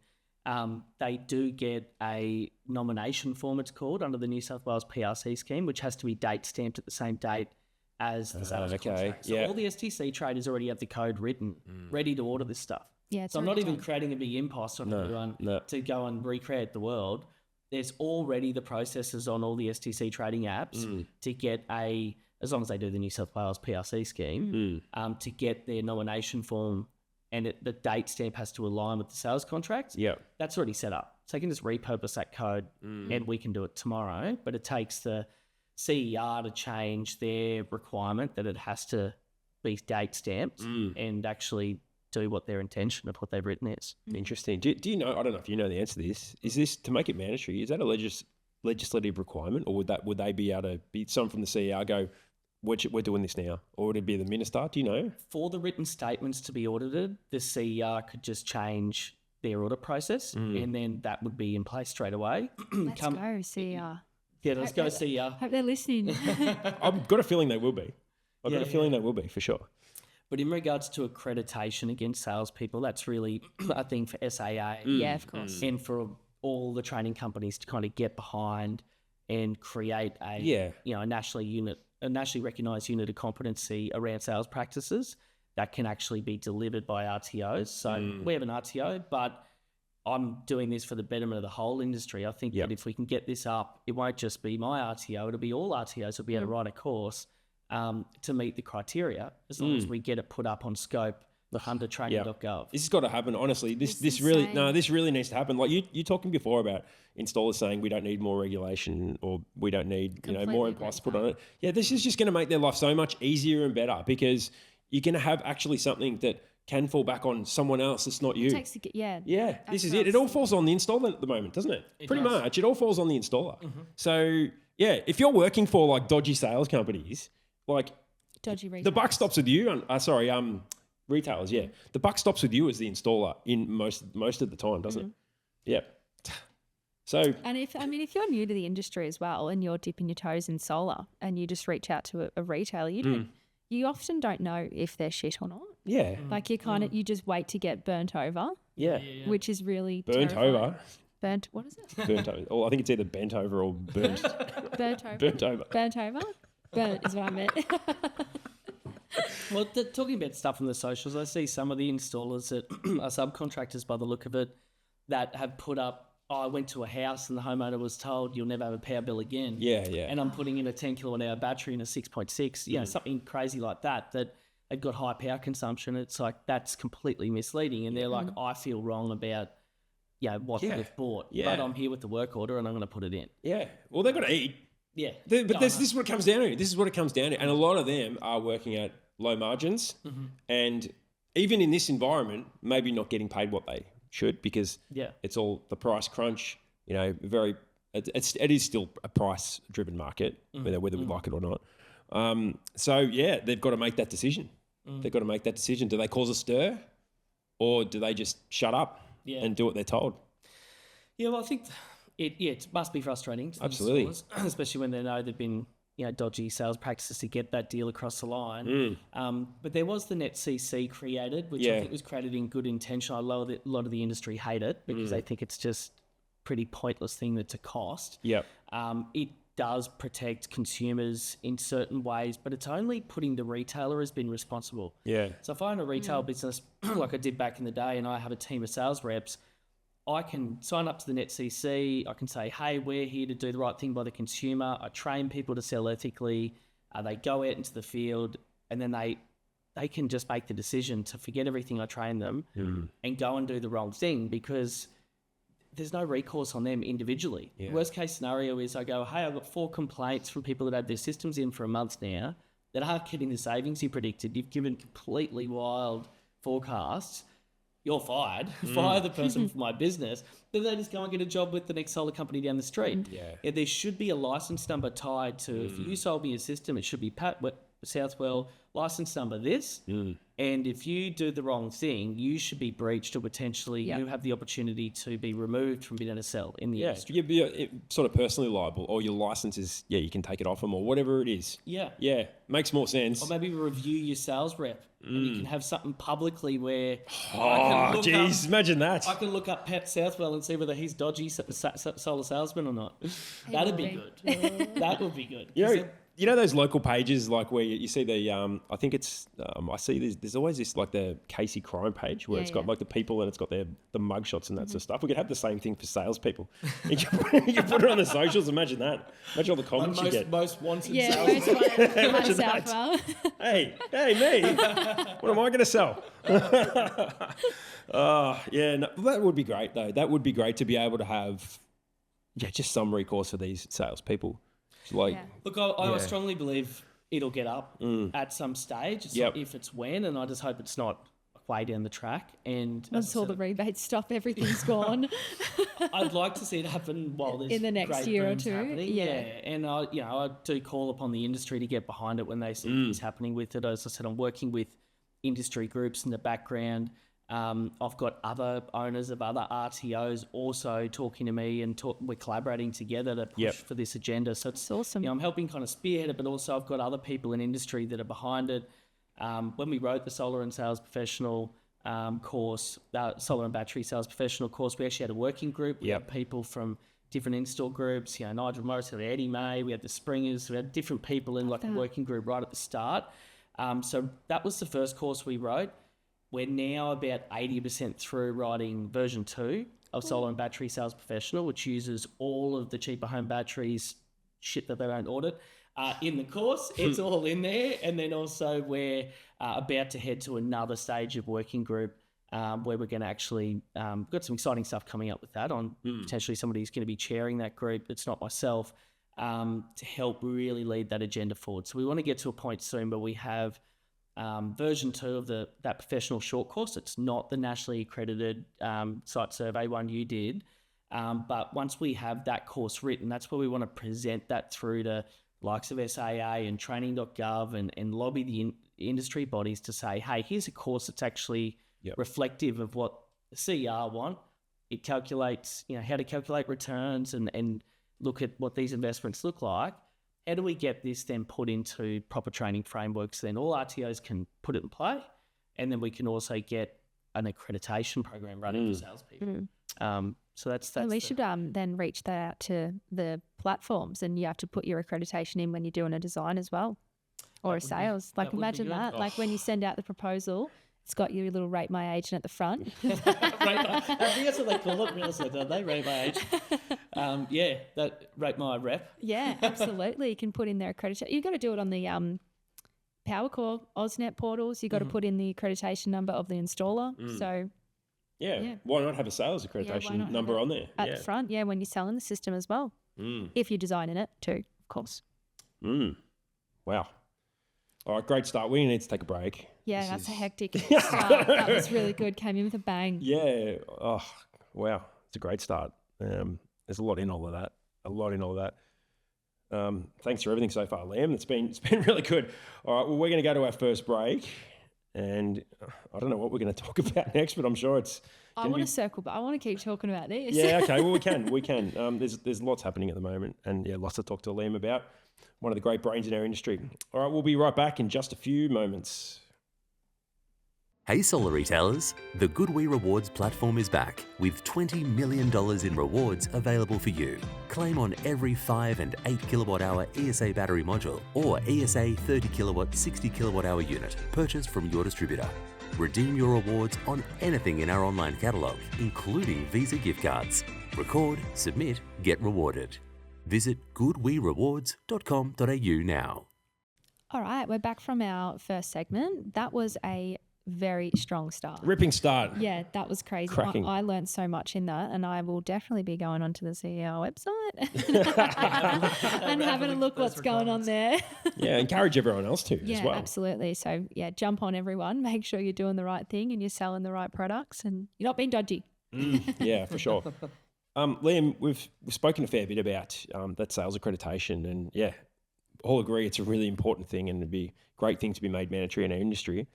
they do get a nomination form, it's called, under the New South Wales PRC scheme, which has to be date stamped at the same date as the sales contract. So all the STC traders already have the code written, ready to order this stuff. Yeah, it's So I'm not already even done. creating a big impost on everyone to go and recreate the world. There's already the processes on all the STC trading apps to get as long as they do the New South Wales PRC scheme, to get their nomination form and the date stamp has to align with the sales contract. Yeah. That's already set up. So you can just repurpose that code and we can do it tomorrow. But it takes the CER to change their requirement that it has to be date stamped and actually do what their intention of what they've written is. Interesting. Do you know? I don't know if you know the answer to this. Is this to make it mandatory? Is that a legislative requirement, or would they be able to be someone from the CER go, we're doing this now, or would it be the minister? Do you know? For the written statements to be audited, the CER could just change their audit process, and then that would be in place straight away. Let's go, CR. Yeah, let's go CER. Hope they're listening. I've got a feeling they will be. I've got a feeling they will be for sure. But in regards to accreditation against salespeople, that's really a thing for SAA. Yeah, of course. And for all the training companies to kind of get behind and create a nationally recognised unit of competency around sales practices that can actually be delivered by RTOs. So we have an RTO, but I'm doing this for the betterment of the whole industry. I think that if we can get this up, it won't just be my RTO, it'll be all RTOs will be able to write a course to meet the criteria, as long as we get it put up on scope the huntertracker.gov. This has got to happen. Honestly, this It's really insane. this really needs to happen. Like you talking before about installers saying we don't need more regulation or we don't need more Completely imposts agree put on it. Yeah, this is just going to make their life so much easier and better because you're going to have actually something that can fall back on someone else that's not you. Yeah, this is it. It all falls on the installer at the moment, doesn't it? Pretty does. much. It all falls on the installer. So, yeah, if you're working for like dodgy sales companies, like Dodgy the buck retailers. stops with you. Retailers, yeah. The buck stops with you as the installer in most of the time, doesn't it? Yeah. So, And if you're new to the industry as well and you're dipping your toes in solar and you just reach out to a retailer, you often don't know if they're shit or not. yeah. Like you just wait to get burnt over, Yeah. which is really Burnt terrifying. over. Burnt, what is it? Burnt over. Oh, I think it's either bent over or burnt. Burnt over. Burnt over. Burnt over? Burnt is what I meant. Well, talking about stuff on the socials, I see some of the installers that are subcontractors by the look of it that have put up, I went to a house and the homeowner was told you'll never have a power bill again. Yeah. And I'm putting in a 10 kilowatt hour battery and a 6.6, something crazy like that they've got high power consumption. It's like, that's completely misleading. And they're like, I feel wrong about what they've bought. Yeah. But I'm here with the work order and I'm going to put it in. Yeah. Well, they've got to eat. Yeah. But this is what it comes down to. This is what it comes down to. And a lot of them are working at low margins. And even in this environment, maybe not getting paid what they should because it's all the price crunch, it is still a price driven market, whether we like it or not. So they've got to make that decision. They've got to make that decision. Do they cause a stir or do they just shut up and do what they're told? Yeah, well, I think it must be frustrating to the Absolutely. installers, especially when they know they've been dodgy sales practices to get that deal across the line. But there was the Net CC created, which I think was created in good intention. A lot of the industry hate it because they think it's just a pretty pointless thing that's a cost. Yep. It does protect consumers in certain ways, but it's only putting the retailer as being responsible. Yeah. So if I own a retail business like I did back in the day and I have a team of sales reps, I can sign up to the Net CC. I can say, hey, we're here to do the right thing by the consumer. I train people to sell ethically. They go out into the field and then they can just make the decision to forget everything I train them and go and do the wrong thing because there's no recourse on them individually. Yeah. Worst case scenario is I go, hey, I've got 4 complaints from people that had their systems in for a month now that aren't getting the savings you predicted. You've given completely wild forecasts. You're fired. Fire the person from my business. Then they just go and get a job with the next solar company down the street. Yeah, there should be a license number tied to, if you sold me a system, it should be Southwell, license number this. And if you do the wrong thing, you should be breached or potentially you have the opportunity to be removed from being able to sell in the industry. You'd be sort of personally liable or your license is, you can take it off them or whatever it is. Yeah. Yeah, makes more sense. Or maybe review your sales rep and you can have something imagine that. I can look up Pat Southwell and see whether he's dodgy solar salesman or not. That'd be good. That would be good. You know those local pages like where you see the I think it's I see there's always this like the Casey crime page where it's got like the people and it's got the mugshots and that sort of stuff. We could have the same thing for salespeopeople. You can put it on the socials. Imagine that. Imagine all the comments you get. Most wanted most wanted myself. Well. Hey, me. What am I going to sell? That would be great though. That would be great to be able to have just some recourse for these salespeople. Look, I strongly believe it'll get up at some stage. It's not if, it's when, and I just hope it's not way down the track. And once all the rebates stop, everything's gone. I'd like to see it happen while there's in the next year or two. Happening. And I do call upon the industry to get behind it when they see things happening with it. As I said, I'm working with industry groups in the background. I've got other owners of other RTOs also talking to me and we're collaborating together to push for this agenda. So it's awesome. I'm helping kind of spearhead it, but also I've got other people in industry that are behind it. When we wrote the Solar and Sales Professional course, Solar and Battery Sales Professional course, we actually had a working group. We had people from different install groups, Nigel Morris, we had Eddie May, we had the Springers, we had different people in a working group right at the start. So that was the first course we wrote. We're now about 80% through writing version 2 of Solar and Battery Sales Professional, which uses all of the cheaper home batteries, shit that they don't audit, in the course. It's all in there. And then also we're about to head to another stage of working group where we're going to actually got some exciting stuff coming up with that on potentially somebody who's going to be chairing that group. It's not myself, to help really lead that agenda forward. So we want to get to a point soon where we have version 2 of that professional short course. It's not the nationally accredited site survey one you did. But once we have that course written, that's where we want to present that through to likes of SAA and training.gov and lobby the industry bodies to say, hey, here's a course that's actually reflective of what the CER want. It calculates, how to calculate returns and look at what these investments look like. How do we get this then put into proper training frameworks? Then all RTOs can put it in play, and then we can also get an accreditation program running for salespeople. So that's we should then reach that out to the platforms, and you have to put your accreditation in when you're doing a design as well, or a sales. Like imagine that. Like when you send out the proposal, it's got your little rate my agent at the front. I think that's what they call it. Real estate, don't they? Rate my agent. That rate my rep. Yeah, absolutely. You can put in their accreditation. You've got to do it on the PowerCore AusNet portals. You've got to put in the accreditation number of the installer. So. Yeah. Why not have a sales accreditation number on there? At the front, when you're selling the system as well. If you're designing it too, of course. Wow. All right, great start. We need to take a break. Yeah, that's a hectic start. That was really good. Came in with a bang. Yeah. Oh, wow. It's a great start. There's a lot in all of that. Thanks for everything so far, Liam. It's been really good. All right, well, we're going to go to our first break. And I don't know what we're going to talk about next, but I'm sure it's. I want to circle, but I want to keep talking about this. Yeah, okay. Well, we can. There's lots happening at the moment, and lots to talk to Liam about. One of the great brains in our industry. All right, we'll be right back in just a few moments. Hey solar retailers, the GoodWe Rewards platform is back with $20 million in rewards available for you. Claim on every 5 and 8 kilowatt hour ESA battery module or ESA 30 kilowatt 60 kilowatt hour unit purchased from your distributor. Redeem your rewards on anything in our online catalogue, including Visa gift cards. Record, submit, get rewarded. Visit goodwerewards.com.au now. All right, we're back from our first segment. That was a very strong start. Ripping start. Yeah, that was crazy. Cracking. I learned so much in that, and I will definitely be going onto the CEO website and having a look what's going on there. Yeah, encourage everyone else to as well. Yeah, absolutely. So, jump on everyone. Make sure you're doing the right thing and you're selling the right products and you're not being dodgy. Yeah, for sure. Liam, we've spoken a fair bit about that sales accreditation, and all agree it's a really important thing and it'd be a great thing to be made mandatory in our industry.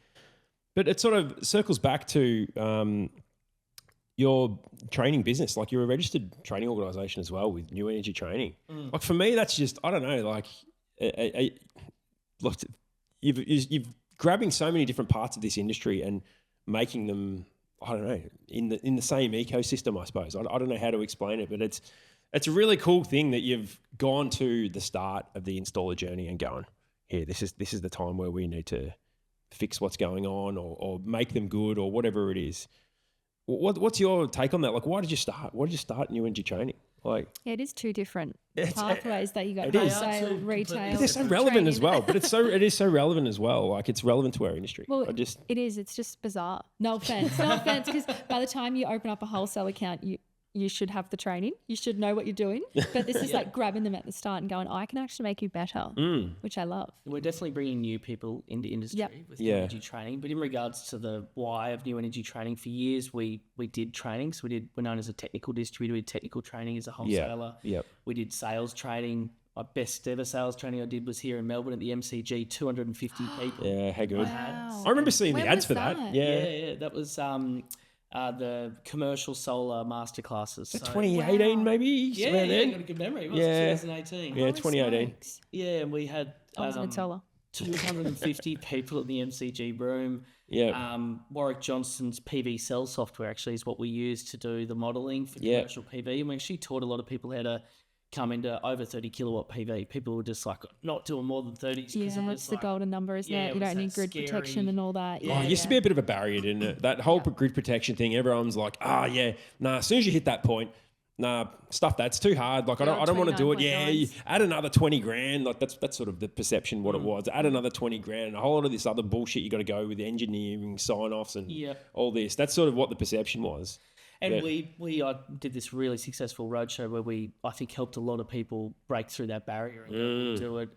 But it sort of circles back to your training business. Like you're a registered training organisation as well with New Energy Training. Like for me, that's just, I don't know, like look, you've grabbing so many different parts of this industry and making them, I don't know, in the same ecosystem, I suppose. I don't know how to explain it, but it's a really cool thing that you've gone to the start of the installer journey and going, here, this is the time where we need to fix what's going on or make them good or whatever it is. What's your take on that? Like, why did you start? Why did you start New Energy Training? Like, it is two different pathways that you got: it is. wholesale, retail. They're so relevant as well, but it is so relevant as well. Like, it's relevant to our industry. Well, it is. It's just bizarre. No offense, because by the time you open up a wholesale account, you should have the training. You should know what you're doing. But this is like grabbing them at the start and going, I can actually make you better, which I love. We're definitely bringing new people into industry with New Energy Training. But in regards to the why of New Energy Training, for years we did training. So we're known as a technical distributor. We did technical training as a wholesaler. We did sales training. My best ever sales training I did was here in Melbourne at the MCG, 250 people. Yeah, how good. Wow. I remember seeing the ads for that. Yeah. That was the commercial solar masterclasses. So 2018 maybe? Yeah, you got a good memory. It was 2018. Yeah, 2018. Yeah, and we had 250 people in the MCG room. Yeah. Warwick Johnson's PV cell software actually is what we use to do the modelling for commercial PV. And we actually taught a lot of people how to come into over 30 kilowatt PV. People were just like not doing more than 30. Yeah, that's the golden number, isn't it? You don't need grid protection and all that. Yeah, it used to be a bit of a barrier, didn't it? That whole grid protection thing, everyone's like, as soon as you hit that point, nah, stuff that's too hard. Like I You're don't want to do it. Yeah, 29.9s. add another 20 grand. Like that's sort of the perception what it was. Add another 20 grand and a whole lot of this other bullshit you got to go with engineering, sign-offs and all this. That's sort of what the perception was. And Yeah. we did this really successful roadshow where we, I think, helped a lot of people break through that barrier and do it.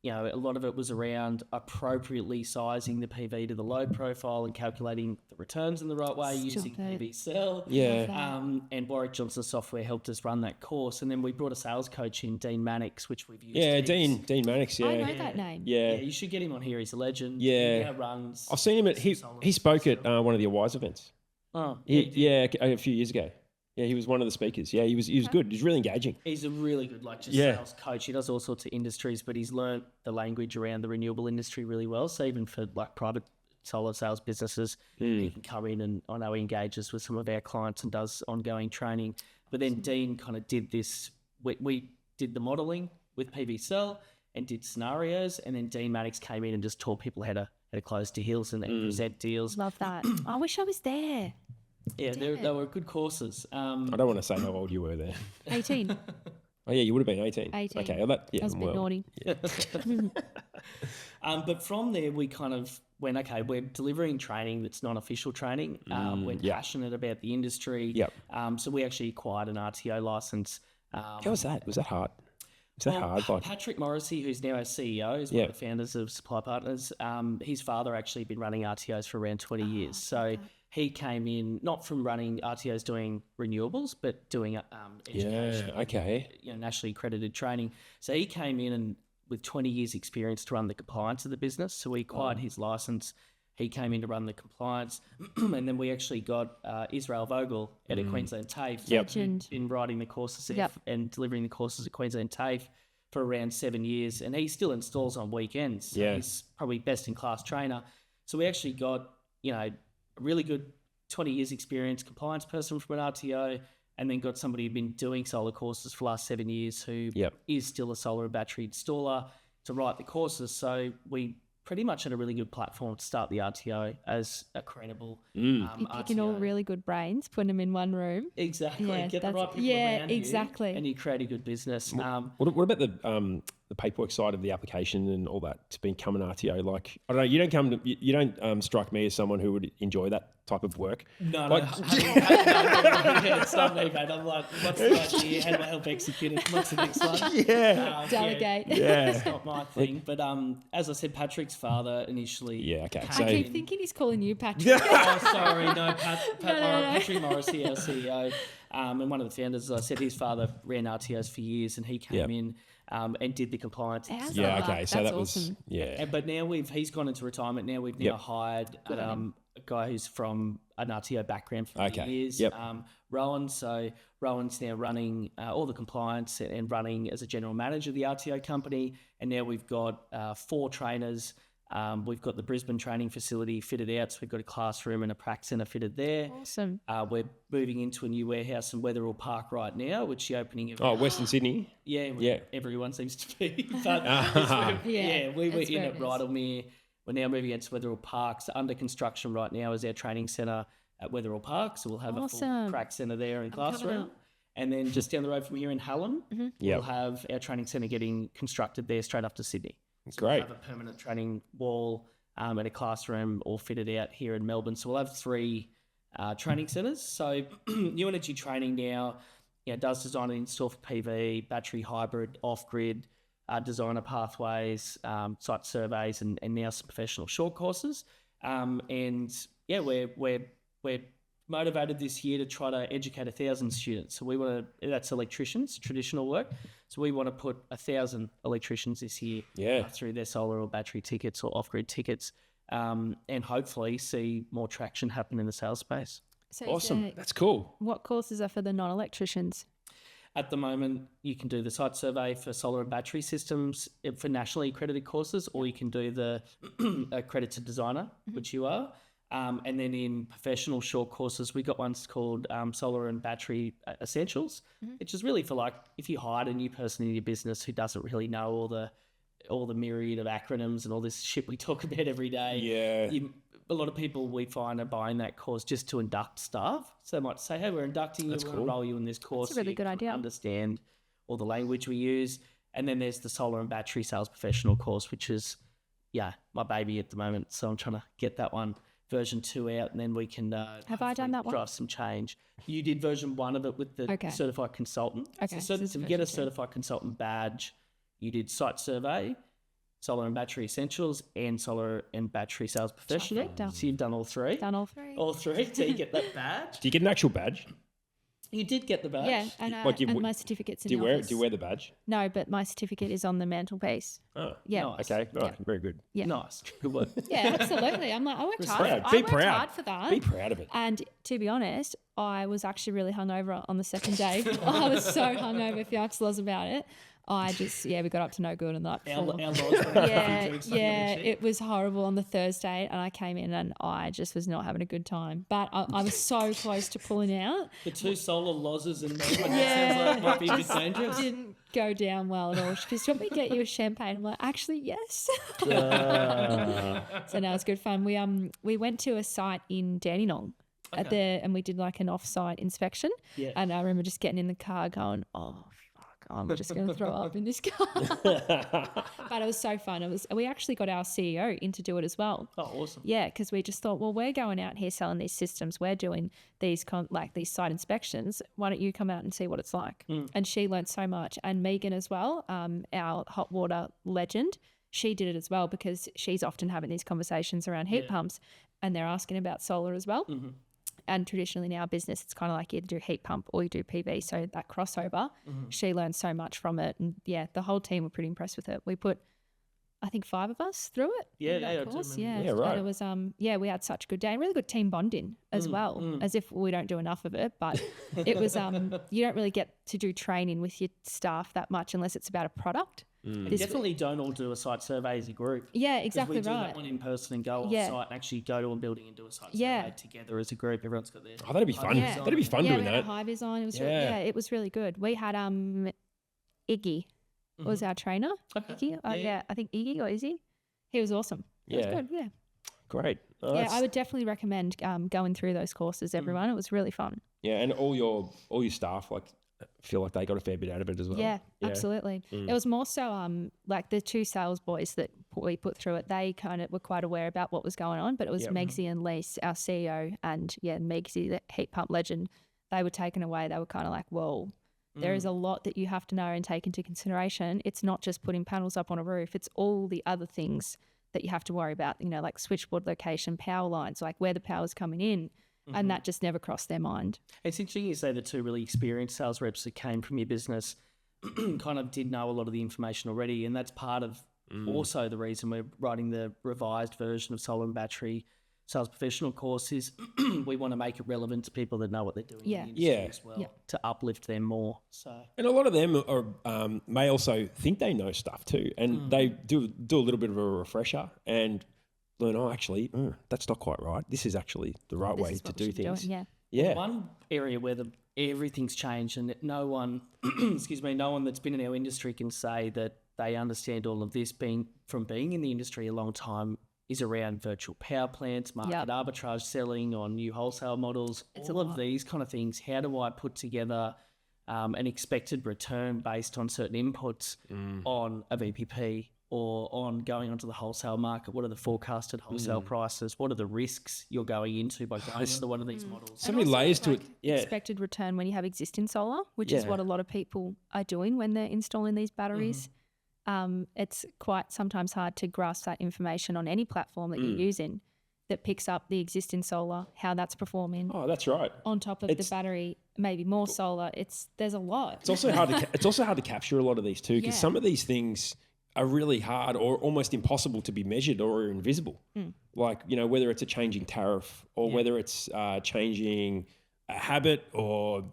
You know, a lot of it was around appropriately sizing the PV to the load profile and calculating the returns in the right way using Stupid. PV Cell. Yeah. And Warwick Johnson's software helped us run that course. And then we brought a sales coach in, Dean Mannix, which we've used. Yeah, heaps. Dean Mannix, yeah. I know that name. Yeah. Yeah, you should get him on here. He's a legend. Yeah. He now runs. I've seen him at, he spoke at one of the Awise events. Oh, Yeah, a few years ago. Yeah, he was one of the speakers. Yeah, he was good. He was really engaging. He's a really good sales coach. He does all sorts of industries, but he's learnt the language around the renewable industry really well. So even for like private solar sales businesses, he can come in and I know he engages with some of our clients and does ongoing training. But then Dean kind of did this. We did the modelling with PV Cell and did scenarios, and then Dean Mannix came in and just taught people how to close deals and present deals. Love that. I wish I was there. Yeah, they were good courses. I don't want to say how old you were there. 18. Oh, yeah, you would have been 18. 18. Okay, well, that, yeah, I was a bit naughty. But from there, we kind of went, okay, we're delivering training that's non-official training. We're passionate about the industry. Yep. So we actually acquired an RTO license. How was that? Was that hard? Was that hard? Like, Patrick Morrissey, who's now our CEO, is one of the founders of Supply Partners. His father actually been running RTOs for around 20 years. So he came in not from running RTOs doing renewables, but doing education. yeah, okay. Nationally accredited training. So he came in and with 20 years experience to run the compliance of the business. So we acquired his license. He came in to run the compliance. And then we actually got Israel Vogel at a Queensland TAFE. Legend. Been writing the courses there and delivering the courses at Queensland TAFE for around 7 years. And he still installs on weekends. So he's probably best in class trainer. So we actually got, a really good 20 years experience compliance person from an RTO, and then got somebody who'd been doing solar courses for the last 7 years who is still a solar and battery installer to write the courses. So we pretty much had a really good platform to start the RTO as a credible You're picking all RTO. really good brains, putting them in one room. Exactly. Yeah, Get the right people yeah, around exactly. you, and you create a good business. What about the paperwork side of the application and all that to become an RTO? Like, I don't know, you don't strike me as someone who would enjoy that type of work. No, Like- it's not me, mate. I'm like, what's the idea? How do I help execute it? What's the next one? Yeah. Delegate. Yeah. It's not my thing. But as I said, Patrick's father initially. Yeah, okay. came So- I keep in- thinking he's calling you Patrick. Oh, sorry, no, No. Patrick Morrissey, our CEO, and one of the founders, as I said, his father ran RTOs for years, and he came in and did the compliance. How's Yeah, that? okay. So That's that was, awesome. yeah. But now he's gone into retirement. Now we've now hired a guy who's from an RTO background for years, Yep. Rowan. So Rowan's now running all the compliance and running as a general manager of the RTO company. And now we've got 4 trainers. We've got the Brisbane training facility fitted out, so we've got a classroom and a prac centre fitted there. Awesome. We're moving into a new warehouse in Wetherill Park right now, which the opening of Western Sydney. yeah, everyone seems to be. But we were that's in where at it is. Rydalmere. We're now moving into Wetherill Park. So under construction right now is our training centre at Wetherill Park. So we'll have a full Awesome. prac centre there and coming classroom. up. And then just down the road from here in Hallam, Mm-hmm. we'll have our training centre getting constructed there straight after Sydney. Great. We'll have a permanent training wall and a classroom all fitted out here in Melbourne. So we'll have 3 training centres. So New Energy Training now does design and install for PV, battery hybrid, off-grid, designer pathways, site surveys, and now some professional short courses. We're motivated this year to try to educate 1,000 students. So we want to, that's electricians, traditional work. So we want to put 1,000 electricians this year through their solar or battery tickets or off-grid tickets, and hopefully see more traction happen in the sales space. So Awesome. That's cool. what courses are for the non-electricians? At the moment, you can do the site survey for solar and battery systems for nationally accredited courses, or you can do the accredited designer, which you are. And then in professional short courses, we got ones called Solar and Battery Essentials, which is really for like if you hired a new person in your business who doesn't really know all the myriad of acronyms and all this shit we talk about every day. Yeah. a lot of people we find are buying that course just to induct staff. So they might say, hey, we're inducting you, we're going to enroll you in this course. That's a really good idea. Understand all the language we use. And then there's the solar and battery sales professional course, which is, my baby at the moment. So I'm trying to get that one, version 2 out, and then we can Have I done that one? drive some change. You did version 1 of it with the certified consultant. Okay, So this is to get a version 2. certified consultant badge, you did site survey, solar and battery essentials, and solar and battery sales professional. Trifecta. So you've done all three. Done all three. All three. So you get that badge. Do you get an actual badge? You did get the badge. Yeah, and, and my certificate's in the office. Do you wear the badge? No, but my certificate is on the mantelpiece. Oh, Yeah. Nice. okay. Right. Very good. Yeah. Nice. Good work. Yeah, absolutely. I'm like, I worked hard. Proud. Be I worked proud. hard for that. Be proud of it. And to be honest, I was actually really hungover on the second day. I was so hungover, Fiax laws about it. I just, we got up to no good on the night before. Our laws went a few Yeah, drinks, it was horrible on the Thursday, and I came in and I just was not having a good time. But I was so close to pulling out. The 2 solar losses and that sounds like might be a bit dangerous. Didn't go down well at all. She goes, "Do you want me to get you a champagne?" I'm like, "Actually, yes." So no, it's good fun. We went to a site in Dandenong and we did like an off-site inspection. Yeah. And I remember just getting in the car going, "Oh, I'm just going to throw up in this car." But it was so fun. We actually got our CEO in to do it as well. Oh, awesome. Yeah, because we just thought, well, we're going out here selling these systems. We're doing these these site inspections. Why don't you come out and see what it's like? And she learned so much. And Megan as well, our hot water legend, she did it as well because she's often having these conversations around heat pumps and they're asking about solar as well. Mm-hmm. And traditionally in our business, it's kind of like you either do heat pump or you do PV. So that crossover, she learned so much from it. And the whole team were pretty impressed with it. We put, I think, 5 of us through it. Yeah, that I do course. remember. Yeah, right. And it was, we had such a good day and really good team bonding as well, as if we don't do enough of it. But it was, you don't really get to do training with your staff that much unless it's about a product. We definitely don't all do a site survey as a group. Yeah, exactly we do right. that one in person and go off site and actually go to a building and do a site Yeah. survey together as a group. Everyone's got their... Oh, that'd be fun. Yeah. That'd be fun Yeah, doing we had that. a high vis on. It was Yeah. it was really good. We had Iggy was our trainer. Okay. Iggy, I think Iggy or Izzy. He was awesome. It was Yeah. good. Yeah. Great. Oh, Yeah, that's- I would definitely recommend going through those courses, everyone. It was really fun. Yeah, and all your staff feel like they got a fair bit out of it as well. Yeah, absolutely. It was more so like the 2 sales boys that we put through it, they kind of were quite aware about what was going on, but it was Megsy and Lise, our CEO, and Megsy, the heat pump legend. They were taken away. They were kind of like, whoa, there is a lot that you have to know and take into consideration. It's not just putting panels up on a roof. It's all the other things that you have to worry about, like switchboard location, power lines, like where the power's coming in. And that just never crossed their mind. It's interesting you say the 2 really experienced sales reps that came from your business kind of did know a lot of the information already, and that's part of also the reason we're writing the revised version of solar and battery sales professional course is we want to make it relevant to people that know what they're doing in the industry as well, to uplift them more. So, and a lot of them are may also think they know stuff too, and they do a little bit of a refresher and learn, actually, that's not quite right. This is actually the right way to do things. Yeah. One area where everything's changed and no one, no one that's been in our industry can say that they understand all of this being in the industry a long time is around virtual power plants, market arbitrage selling on new wholesale models, all of these kind of things. How do I put together an expected return based on certain inputs on a VPP or on going onto the wholesale market? What are the forecasted wholesale prices? What are the risks you're going into by going into one of these models? So many layers to it. Yeah. Expected return when you have existing solar, which is what a lot of people are doing when they're installing these batteries. It's quite sometimes hard to grasp that information on any platform that you're using that picks up the existing solar, how that's performing. Oh, that's right. On top of the battery, maybe more solar. There's a lot. It's also hard to capture a lot of these too, because some of these things are really hard or almost impossible to be measured or are invisible. Like, whether it's a changing tariff or whether it's changing a habit or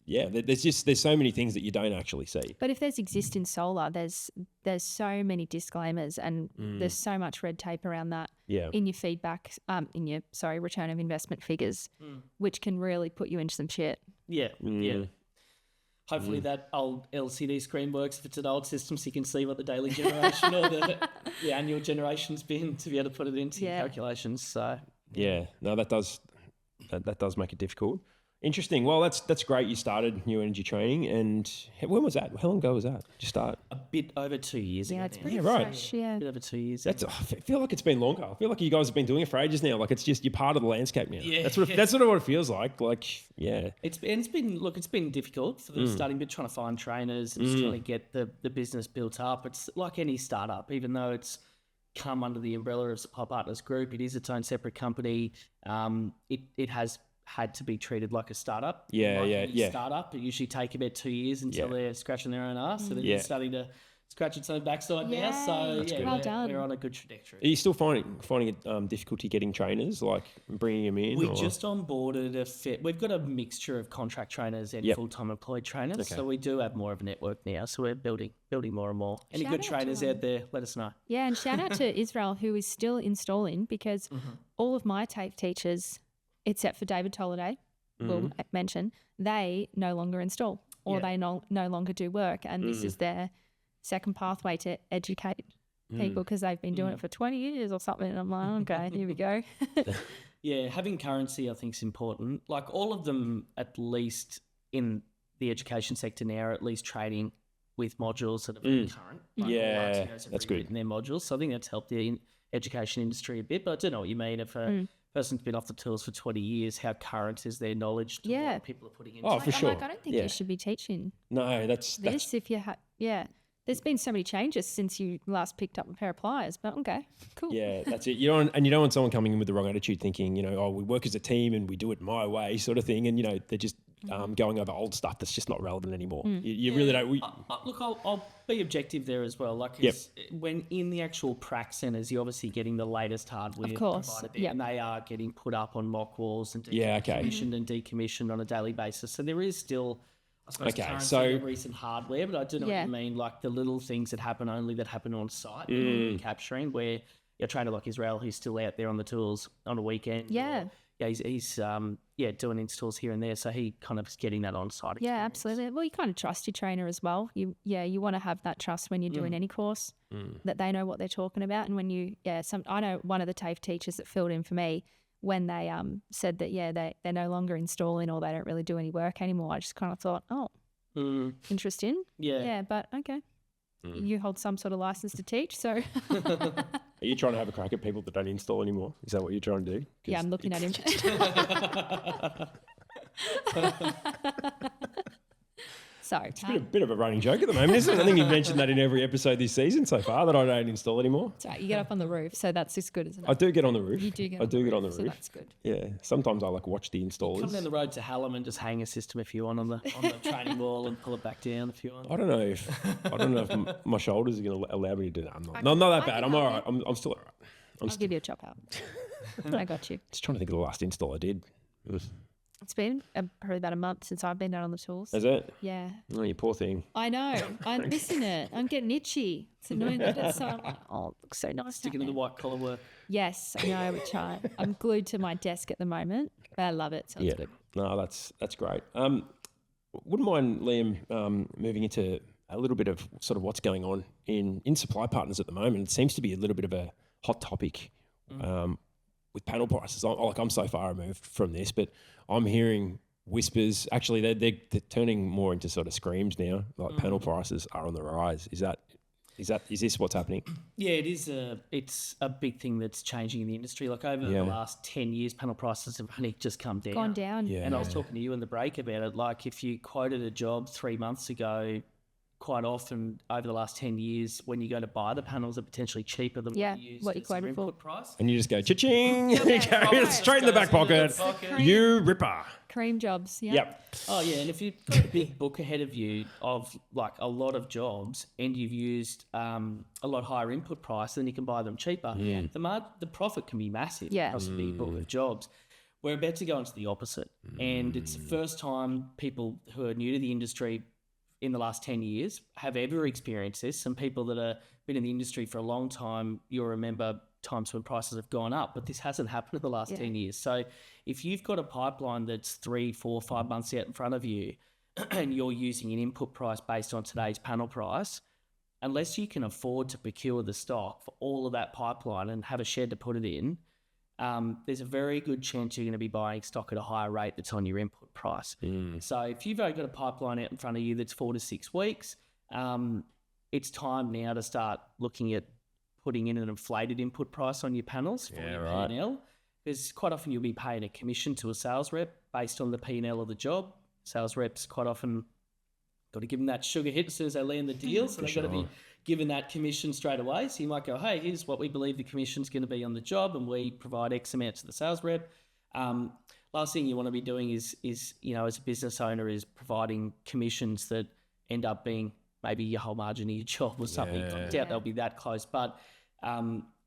there's so many things that you don't actually see. But if there's existing solar, there's so many disclaimers and there's so much red tape around that in your feedback, return of investment figures, which can really put you into some shit. Yeah. hopefully that old LCD screen works if it's an old system, so you can see what the daily generation or the annual generation's been to be able to put it into your calculations. So yeah, no, that does make it difficult. Interesting. Well, that's great. You started New Energy Training, and when was that? How long ago was that? Did you start? a bit over 2 years ago. Yeah, it's now. pretty right. fresh. Yeah. A bit over 2 years. I feel like it's been longer. I feel like you guys have been doing it for ages now. Like it's just you're part of the landscape now. Yeah. That's sort of what it feels like. Like yeah. It's been difficult for the starting bit, trying to find trainers and trying to get the business built up. It's like any startup, even though it's come under the umbrella of Supply Partners Group, it is its own separate company. It has had to be treated like a startup. Startup, it usually take about 2 years until they're scratching their own ass, and they're starting to scratch its own backside now. So we're on a good trajectory. Are you still finding it difficulty getting trainers, like bringing them in? We just onboarded we've got a mixture of contract trainers and full-time employed trainers. So we do have more of a network now. So we're building more and more. Any good trainers out there, let us know. Yeah, and shout out to Israel, who is still installing, because all of my TAFE teachers, except for David Tolliday, we'll mention, they no longer install or they no longer do work. And this is their second pathway to educate people, because they've been doing it for 20 years or something. And I'm like, okay, here we go. Yeah, having currency I think is important. Like all of them, at least in the education sector now, are at least trading with modules that are very current. Like that's good. In their modules. So I think that's helped the education industry a bit. But I don't know what you mean. If a person's been off the tools for 20 years, how current is their knowledge to what people are putting into it? For sure. I don't think you should be teaching that's if you have. There's been so many changes since you last picked up a pair of pliers, but okay, cool. Yeah, that's it. You don't want someone coming in with the wrong attitude, thinking, we work as a team and we do it my way, sort of thing, and they're just going over old stuff that's just not relevant anymore. You really don't. Look, I'll be objective there as well. Like, when in the actual prac centres, you're obviously getting the latest hardware, of course, provided there, and they are getting put up on mock walls and commissioned and decommissioned on a daily basis. So there is still, I suppose, recent hardware, but I do know what you mean. Like the little things that happen on site, capturing, where you're trainer like Israel, who's still out there on the tools on a weekend. He's doing installs here and there, so he kind of is getting that on site. Yeah, absolutely. Well, you kind of trust your trainer as well. You want to have that trust when you're doing any course, that they know what they're talking about. And when I know one of the TAFE teachers that filled in for me, when they said that they're no longer installing or they don't really do any work anymore, I just kind of thought, interesting. Yeah, but okay. You hold some sort of license to teach, so. Are you trying to have a crack at people that don't install anymore? Is that what you're trying to do? Yeah, I'm looking at him. Sorry. It's a bit of a running joke at the moment, isn't it? I think you've mentioned that in every episode this season so far, that I don't install anymore. That's right. You get up on the roof, so that's just good, isn't it? I do get on the roof. You do get on the roof. So that's good. Yeah. Sometimes I watch the installers. Come down the road to Hallam and just hang a system if you want on the training wall and pull it back down if you want. I don't know if my shoulders are going to allow me to do that. I'm not that bad. I'm all right. I'm still all right. I'll give you a chop out. I got you. Just trying to think of the last install I did. It's been probably about a month since I've been down on the tools. Is it? Yeah. Oh, you poor thing. I know. I'm missing it. I'm getting itchy. It's annoying that it's so, I'm like, it looks so nice. Sticking to the white collar work. Yes, I know, which I'm glued to my desk at the moment, but I love it. So it's good. No, that's great. Wouldn't mind, Liam, moving into a little bit of sort of what's going on in Supply Partners at the moment. It seems to be a little bit of a hot topic with panel prices. I'm so far removed from this, but I'm hearing whispers. Actually, they're turning more into sort of screams now. Like panel prices are on the rise. Is this what's happening? Yeah, it is. It's a big thing that's changing in the industry. Like over the last 10 years, panel prices have only just come down. Gone down. Yeah. And I was talking to you in the break about it. Like if you quoted a job 3 months ago, quite often over the last 10 years, when you go to buy the panels, are potentially cheaper than what you quoted for price. And you just go cha-ching, straight in the back pocket. You ripper. Cream jobs. Yeah. Yep. Oh yeah, and if you've got a big book ahead of you of like a lot of jobs, and you've used a lot higher input price, then you can buy them cheaper. Yeah. The profit can be massive. Yeah. Across a big book of jobs. We're about to go into the opposite, and it's the first time people who are new to the industry in the last 10 years have ever experienced this. Some people that have been in the industry for a long time, you'll remember times when prices have gone up, but this hasn't happened in the last 10 years. So if you've got a pipeline that's 3, 4, 5 months out in front of you, and you're using an input price based on today's panel price, unless you can afford to procure the stock for all of that pipeline and have a shed to put it in, there's a very good chance you're going to be buying stock at a higher rate that's on your input price. So if you've got a pipeline out in front of you that's 4 to 6 weeks, it's time now to start looking at putting in an inflated input price on your panels for your P&L, because quite often you'll be paying a commission to a sales rep based on the P&L of the job. Sales reps quite often got to give them that sugar hit as soon as they land the deal, so they've got to be given that commission straight away. So you might go, hey, here's what we believe the commission's going to be on the job, and we provide X amount to the sales rep. Last thing you want to be doing is as a business owner, is providing commissions that end up being maybe your whole margin of your job or something. I doubt they'll be that close. But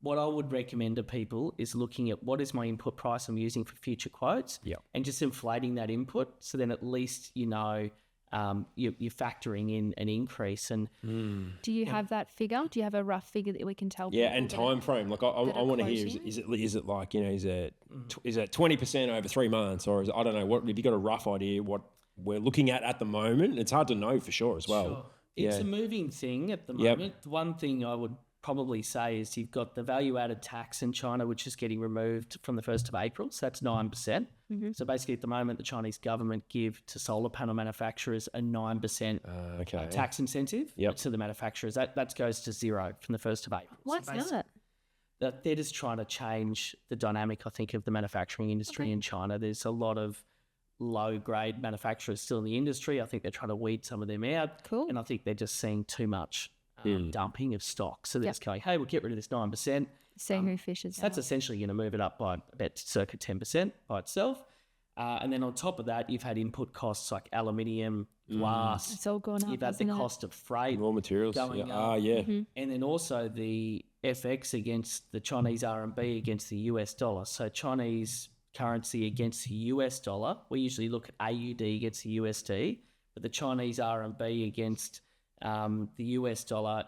what I would recommend to people is looking at what is my input price I'm using for future quotes, and just inflating that input, so then at least you're factoring in an increase. And do you have that figure? Do you have a rough figure that we can tell? Yeah, and time frame. Like I want to hear, is it like, is it 20% over 3 months, or is it, I don't know, what have you got a rough idea what we're looking at the moment? It's hard to know for sure as well. Sure. It's a moving thing at the moment. The one thing I would probably say is you've got the value-added tax in China, which is getting removed from the 1st of April. So that's 9%. So basically at the moment, the Chinese government give to solar panel manufacturers a 9% tax incentive to the manufacturers. That goes to zero from the 1st of April. What's that? They're just trying to change the dynamic, I think, of the manufacturing industry in China. There's a lot of low-grade manufacturers still in the industry. I think they're trying to weed some of them out. Cool. And I think they're just seeing too much dumping of stock. So they're just going, hey, we'll get rid of this 9%. See who fishes That's essentially going to move it up by about circa 10% by itself. And then on top of that, you've had input costs like aluminium, glass. It's all gone up. You've had the cost of freight, raw materials going up. And then also the FX against the Chinese RMB against the US dollar. So Chinese currency against the US dollar, we usually look at AUD against the USD, but the Chinese RMB against the US dollar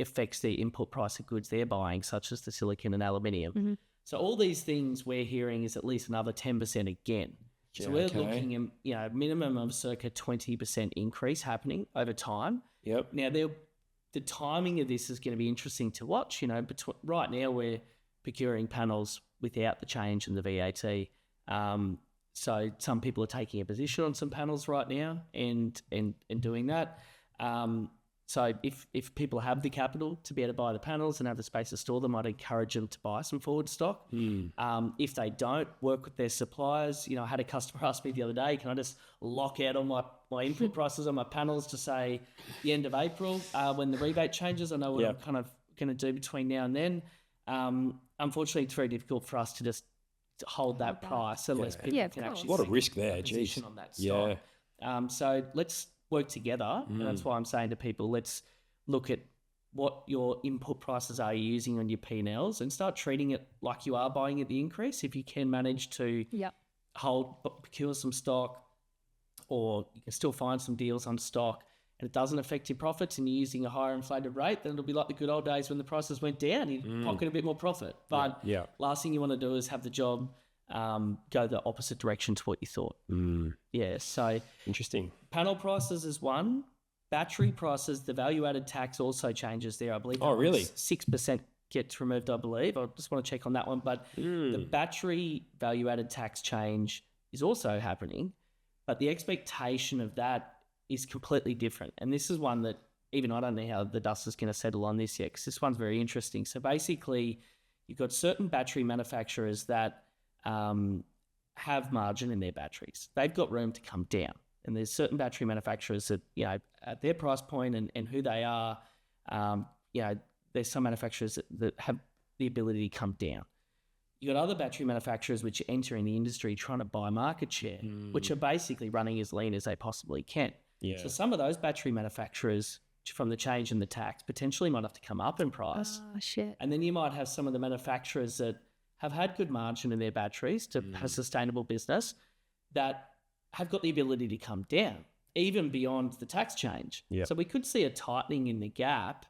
affects the input price of goods they're buying, such as the silicon and aluminium. So all these things we're hearing is at least another 10% again. So we're looking at minimum of circa 20% increase happening over time. Now the timing of this is going to be interesting to watch. Right now we're procuring panels without the change in the VAT. So some people are taking a position on some panels right now and doing that. So if people have the capital to be able to buy the panels and have the space to store them, I'd encourage them to buy some forward stock. If they don't, work with their suppliers. I had a customer ask me the other day, can I just lock out on my input prices on my panels to say the end of April when the rebate changes? I know what I'm kind of going to do between now and then. Unfortunately, it's very difficult for us to just hold that price unless people can actually. What a risk there, geez. On that stock. So let's work together, and that's why I'm saying to people, let's look at what your input prices are you using on your P&Ls and start treating it like you are buying at the increase. If you can manage to procure some stock, or you can still find some deals on stock and it doesn't affect your profits and you're using a higher inflated rate, then it'll be like the good old days when the prices went down, you pocket a bit more profit. But last thing you want to do is have the job go the opposite direction to what you thought. So interesting. Panel prices is one. Battery prices, the value-added tax also changes there, I believe. Oh, really? 6% gets removed, I believe. I just want to check on that one. But the battery value-added tax change is also happening, but the expectation of that is completely different. And this is one that even I don't know how the dust is going to settle on this yet, because this one's very interesting. So basically, you've got certain battery manufacturers that have margin in their batteries. They've got room to come down. And there's certain battery manufacturers that, at their price point and who they are, there's some manufacturers that have the ability to come down. You've got other battery manufacturers which are entering the industry trying to buy market share, which are basically running as lean as they possibly can. So some of those battery manufacturers, from the change in the tax, potentially might have to come up in price. And then you might have some of the manufacturers that have had good margin in their batteries to have a sustainable business that have got the ability to come down, even beyond the tax change. So we could see a tightening in the gap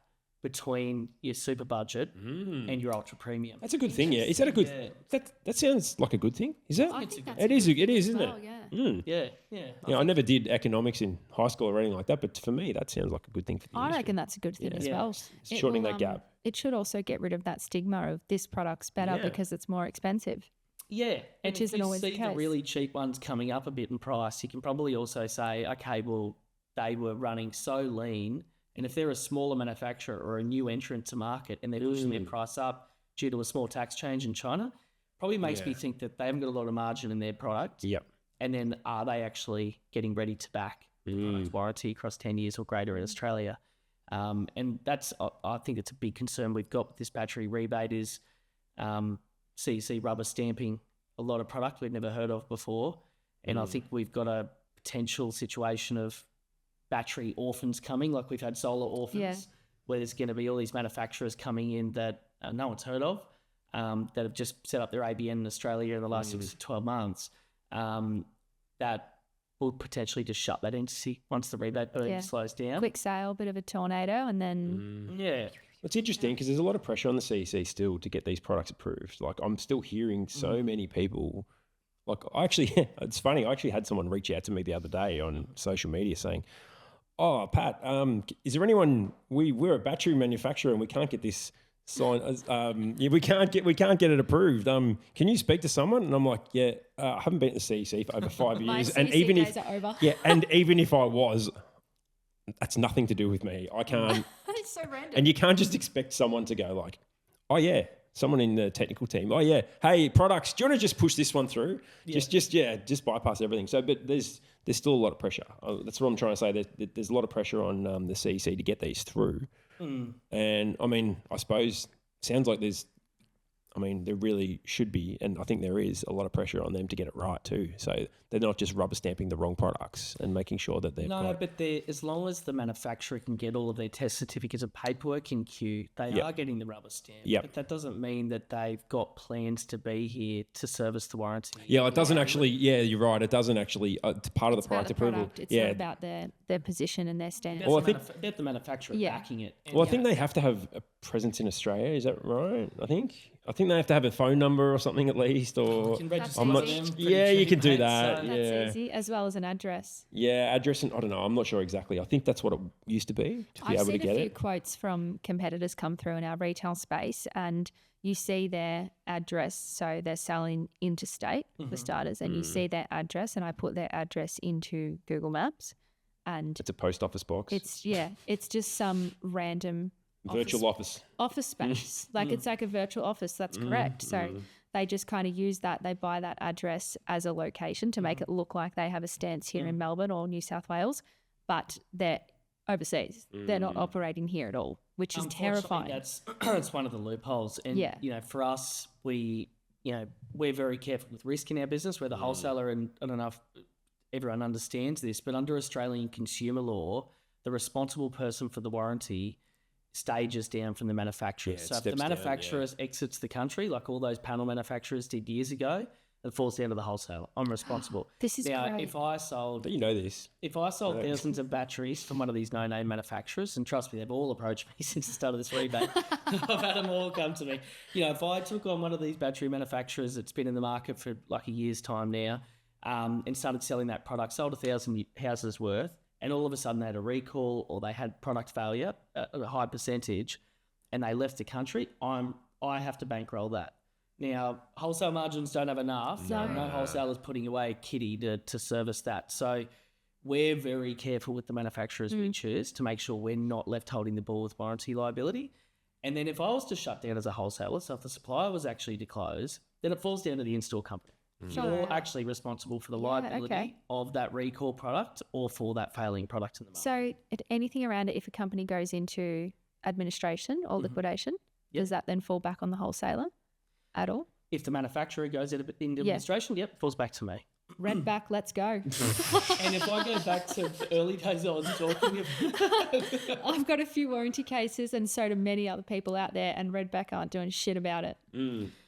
between your super budget and your ultra premium. That's a good thing, yeah. Is that a good? Yeah. That sounds like a good thing. Is it? I it's a think good- that's It is. a good It thing is, as isn't well, it? Yeah. Yeah. I never did economics in high school or anything like that, but for me, that sounds like a good thing for the I industry. reckon that's a good thing as Yeah. well. It's It shortening will, that gap. It should also get rid of that stigma of this product's better Yeah. because it's more expensive. Yeah, and Which if isn't you always the see the case. really cheap ones coming up a bit in price, you can probably also say, okay, well, they were running so lean, and if they're a smaller manufacturer or a new entrant to market and they're pushing their price up due to a small tax change in China, probably makes me think that they haven't got a lot of margin in their product. Yep. And then are they actually getting ready to back the product's warranty across 10 years or greater in Australia? And that's, I think it's a big concern we've got with this battery rebate is CEC rubber stamping a lot of product we've never heard of before. And I think we've got a potential situation of battery orphans coming, like we've had solar orphans, where there's going to be all these manufacturers coming in that no one's heard of, that have just set up their ABN in Australia in the last 6 to 12 months, that will potentially just shut that entity once the rebate boom slows down. Quick sale, bit of a tornado, and then Yeah. It's interesting because there's a lot of pressure on the CEC still to get these products approved. Like I'm still hearing so many people. Like it's funny. I actually had someone reach out to me the other day on social media saying, "Oh, Pat, is there anyone? We're a battery manufacturer and we can't get this sign. We can't get it approved. Can you speak to someone?" And I'm like, "Yeah, I haven't been at the CEC for over 5 my years, and CC even days if are over. and even if I was, that's nothing to do with me. I can't." It's so random. And you can't just expect someone to go like, "Oh yeah," someone in the technical team. "Oh yeah, hey products, do you want to just push this one through? Just bypass everything." So, but there's still a lot of pressure. That's what I'm trying to say. There's a lot of pressure on the CEC to get these through. And I mean, I suppose sounds like there really should be, and I think there is a lot of pressure on them to get it right too. So they're not just rubber stamping the wrong products and making sure that they've got... But as long as the manufacturer can get all of their test certificates and paperwork in queue, they are getting the rubber stamp. Yep. But that doesn't mean that they've got plans to be here to service the warranty. Yeah, it doesn't actually... Yeah, you're right. It doesn't actually... It's part of the product approval. It's not about their position and their standard. Well, I think the manufacturer backing it. And Well, I think they have to have a presence in Australia. Is that right? I think they have to have a phone number or something at least, or you can register I'm not. them pretty Yeah, you cheap, can do mate, that. so- Yeah, That's easy, as well as an address. yeah, address and I don't know. I'm not sure exactly. I think that's what it used to be to be I've able to seen a get few it. quotes from competitors come through in our retail space, and you see their address. So they're selling interstate for starters, and you see their address, and I put their address into Google Maps, and It's a post office box. it's just some random virtual office. office space. Like it's like a virtual office. That's correct. So they just kind of use that. They buy that address as a location to make it look like they have a stance here in Melbourne or New South Wales, but they're overseas. They're not operating here at all, which is terrifying. That's one of the loopholes. And for us, we're very careful with risk in our business. We're the wholesaler, and I don't know if everyone understands this, but under Australian consumer law, the responsible person for the warranty stages down from the manufacturer. Yeah, it so if the steps down, manufacturer exits the country, like all those panel manufacturers did years ago, it falls down to the wholesaler. I'm responsible. This is now, great. if I sold But you know this. thousands of batteries from one of these no-name manufacturers, and trust me, they've all approached me since the start of this rebate. I've had them all come to me. If I took on one of these battery manufacturers that's been in the market for like a year's time now, and started selling that product, sold 1,000 houses worth, and all of a sudden they had a recall or they had product failure at a high percentage, and they left the country, I have to bankroll that. Now, wholesale margins don't have enough. No wholesaler's putting away a kitty to service that. So we're very careful with the manufacturers we choose to make sure we're not left holding the ball with warranty liability. And then if I was to shut down as a wholesaler, so if the supplier was actually to close, then it falls down to the install company. You're actually responsible for the liability of that recall product or for that failing product in the market. So anything around it, if a company goes into administration or liquidation, does that then fall back on the wholesaler at all? If the manufacturer goes into administration, it falls back to me. Redback, let's go. And if I go back to early days I was talking about... I've got a few warranty cases, and so do many other people out there, and Redback aren't doing shit about it.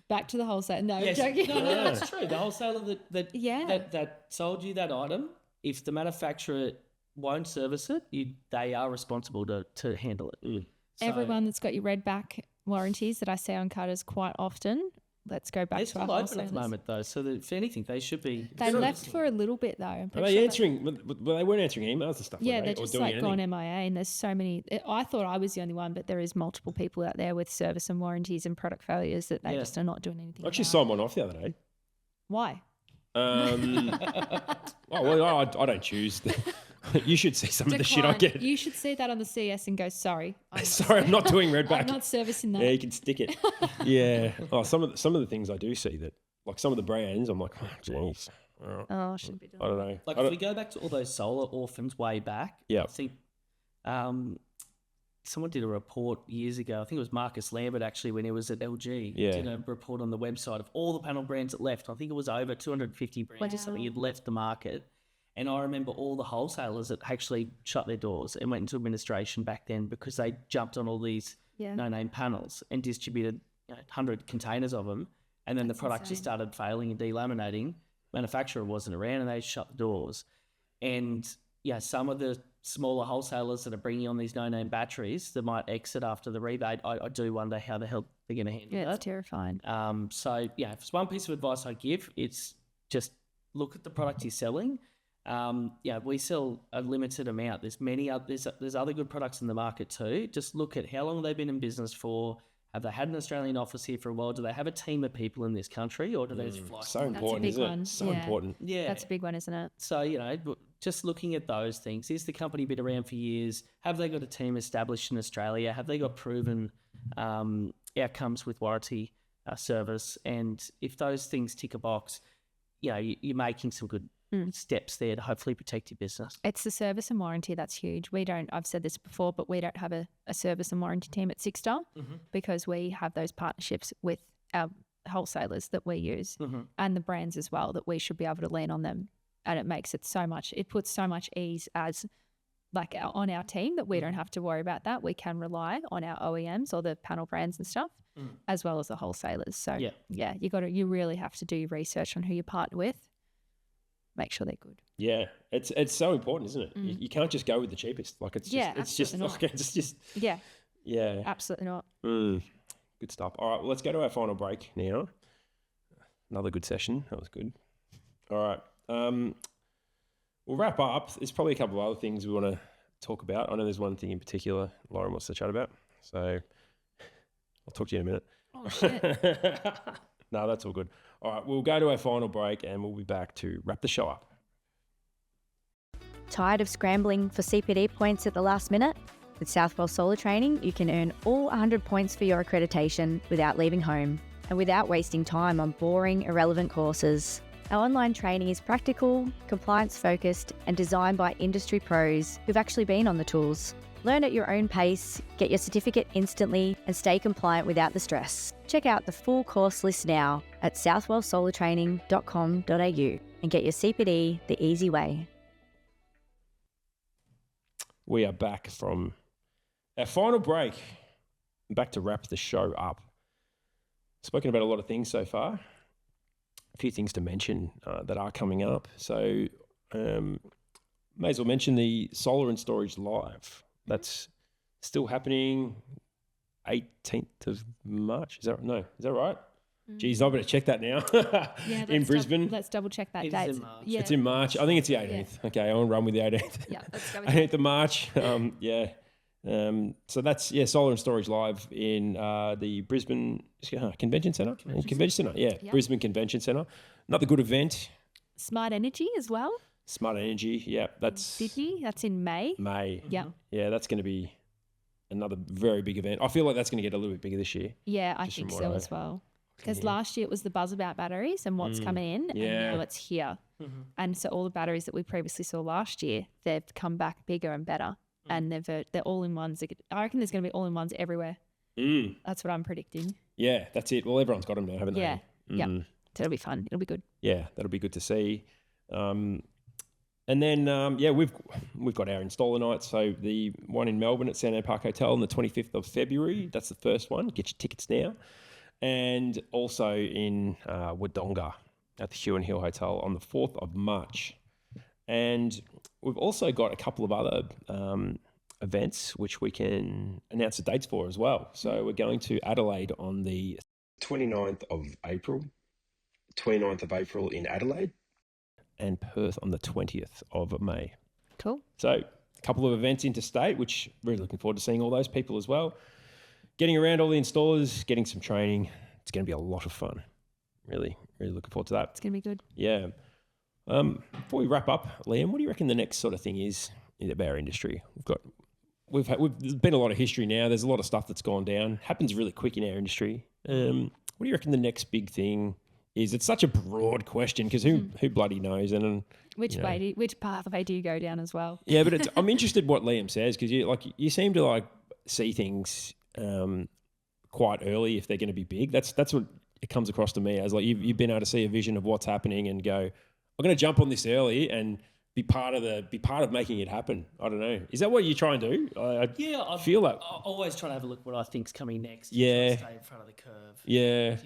Back to the wholesaler. No, Yes. joking. No, that's true. The wholesaler that sold you that item, if the manufacturer won't service it, they are responsible to handle it. Everyone that's got your red back warranties that I see on cutters quite often, let's go back They're to our still open at the wholesalers. moment, though, so that if anything, they should be. They left for a little bit though. I'm Are pretty they sure answering? Well, they weren't answering emails and stuff. yeah, were they? they're Or just doing like gone anything? MIA, and there's so many. I thought I was the only one, but there is multiple people out there with service and warranties and product failures that they Yeah. just are not doing anything. I actually about. signed one off the other day. Why? I don't choose. You should see some of the shit I Decline. get. You should see that on the CS and go, sorry. Sorry, I'm not doing red I'm back. not servicing that. Yeah, you can stick it. Yeah. Oh, some of the things I do see that, like some of the brands, I'm like, oh, jeez. Oh, I shouldn't be doing I don't know. Like I if don't- we go back to all those solar orphans way back, Yeah. I think someone did a report years ago. I think it was Marcus Lambert actually when he was at LG. Yeah. Did a report on the website of all the panel brands that left. I think it was over 250 brands or something had left the market. And I remember all the wholesalers that actually shut their doors and went into administration back then because they jumped on all these Yeah. no-name panels and distributed 100 containers of them. And then the product just started failing and delaminating. Manufacturer wasn't around and they shut the doors. And yeah, some of the smaller wholesalers that are bringing on these no-name batteries that might exit after the rebate, I do wonder how the hell they're going to handle Yeah, that. it's terrifying. So yeah, if it's one piece of advice I give, it's just look at the product you're selling. Yeah, we sell a limited amount. There's many there's other good products in the market too. Just look at how long they've been in business for. Have they had an Australian office here for a while? Do they have a team of people in this country, or do they just fly? So That's a important, big isn't one. it? So Yeah. important. Yeah, That's a big one, isn't it? so, just looking at those things, is the company been around for years? Have they got a team established in Australia? Have they got proven outcomes with warranty service? And if those things tick a box, you're making some good steps there to hopefully protect your business. It's the service and warranty that's huge. I've said this before, but we don't have a service and warranty team at Six Star because we have those partnerships with our wholesalers that we use and the brands as well that we should be able to lean on them. And it puts so much ease on our team that we don't have to worry about that. We can rely on our OEMs or the panel brands and stuff as well as the wholesalers. So yeah, you really have to do your research on who you partner with. Make sure they're good. Yeah, it's so important, isn't it? You can't just go with the cheapest. Like it's just absolutely not. it's just Yeah, absolutely not. Good stuff. All right, well, let's go to our final break now. Another good session. That was good. All right, we'll wrap up. There's probably a couple of other things we want to talk about. I know there's one thing in particular Lauren wants to chat about, so I'll talk to you in a minute. Oh shit. No, that's all good. All right, we'll go to our final break and we'll be back to wrap the show up. Tired of scrambling for CPD points at the last minute? With Southwell Solar Training, you can earn all 100 points for your accreditation without leaving home and without wasting time on boring, irrelevant courses. Our online training is practical, compliance-focused, and designed by industry pros who've actually been on the tools. Learn at your own pace, get your certificate instantly, and stay compliant without the stress. Check out the full course list now at southwellsolartraining.com.au and get your CPD the easy way. We are back from our final break. Back to wrap the show up. Spoken about a lot of things so far. A few things to mention that are coming up. So may as well mention the Solar and Storage Live. That's still happening 18th of March. Is that right? Geez, I better check that now. Yeah, in Brisbane. Let's double check that It is date. in March. Yeah. It's in March. I think it's the 18th. Okay, I'll run with the 18th. Yeah, let's go with that. 18th of March. So that's Solar and Storage Live in the Brisbane Convention Centre. Convention Centre, yeah. Brisbane Convention Centre. Another good event. Smart Energy as well. Smart Energy, yeah. That's Sydney. That's in May. Yeah, that's going to be another very big event. I feel like that's going to get a little bit bigger this year. Yeah, I Just think from so what as well. Because last year it was the buzz about batteries and what's coming in, Yeah. and now it's here. And so all the batteries that we previously saw last year, they've come back bigger and better, and they're all-in-ones. I reckon there's going to be all-in-ones everywhere. That's what I'm predicting. Yeah, that's it. Well, everyone's got them now, haven't they? Yeah, yeah. So it'll be fun. It'll be good. Yeah, that'll be good to see. And then, we've got our installer night. So the one in Melbourne at Sandown Park Hotel on the 25th of February. That's the first one. Get your tickets now. And also in Wodonga at the Hugh and Hill Hotel on the 4th of March. And we've also got a couple of other events, which we can announce the dates for as well. So we're going to Adelaide on the 29th of April, 29th of April in Adelaide, and Perth on the 20th of May. Cool. So a couple of events interstate, which really looking forward to seeing all those people as well. Getting around all the installers, getting some training. It's going to be a lot of fun. Really, really looking forward to that. It's going to be good. Yeah. Before we wrap up, Liam, what do you reckon the next sort of thing is in our industry? There's been a lot of history now. There's a lot of stuff that's gone down. Happens really quick in our industry. What do you reckon the next big thing is? It's such a broad question because who bloody knows? And which pathway do you go down as well? Yeah, but I'm interested what Liam says because you seem to see things quite early if they're going to be big. That's what it comes across to me as. You've been able to see a vision of what's happening and go, I'm going to jump on this early and be part of making it happen. I don't know. Is that what you try and do? I feel that. I always try to have a look what I think's coming next. Yeah. Stay in front of the curve. Yeah.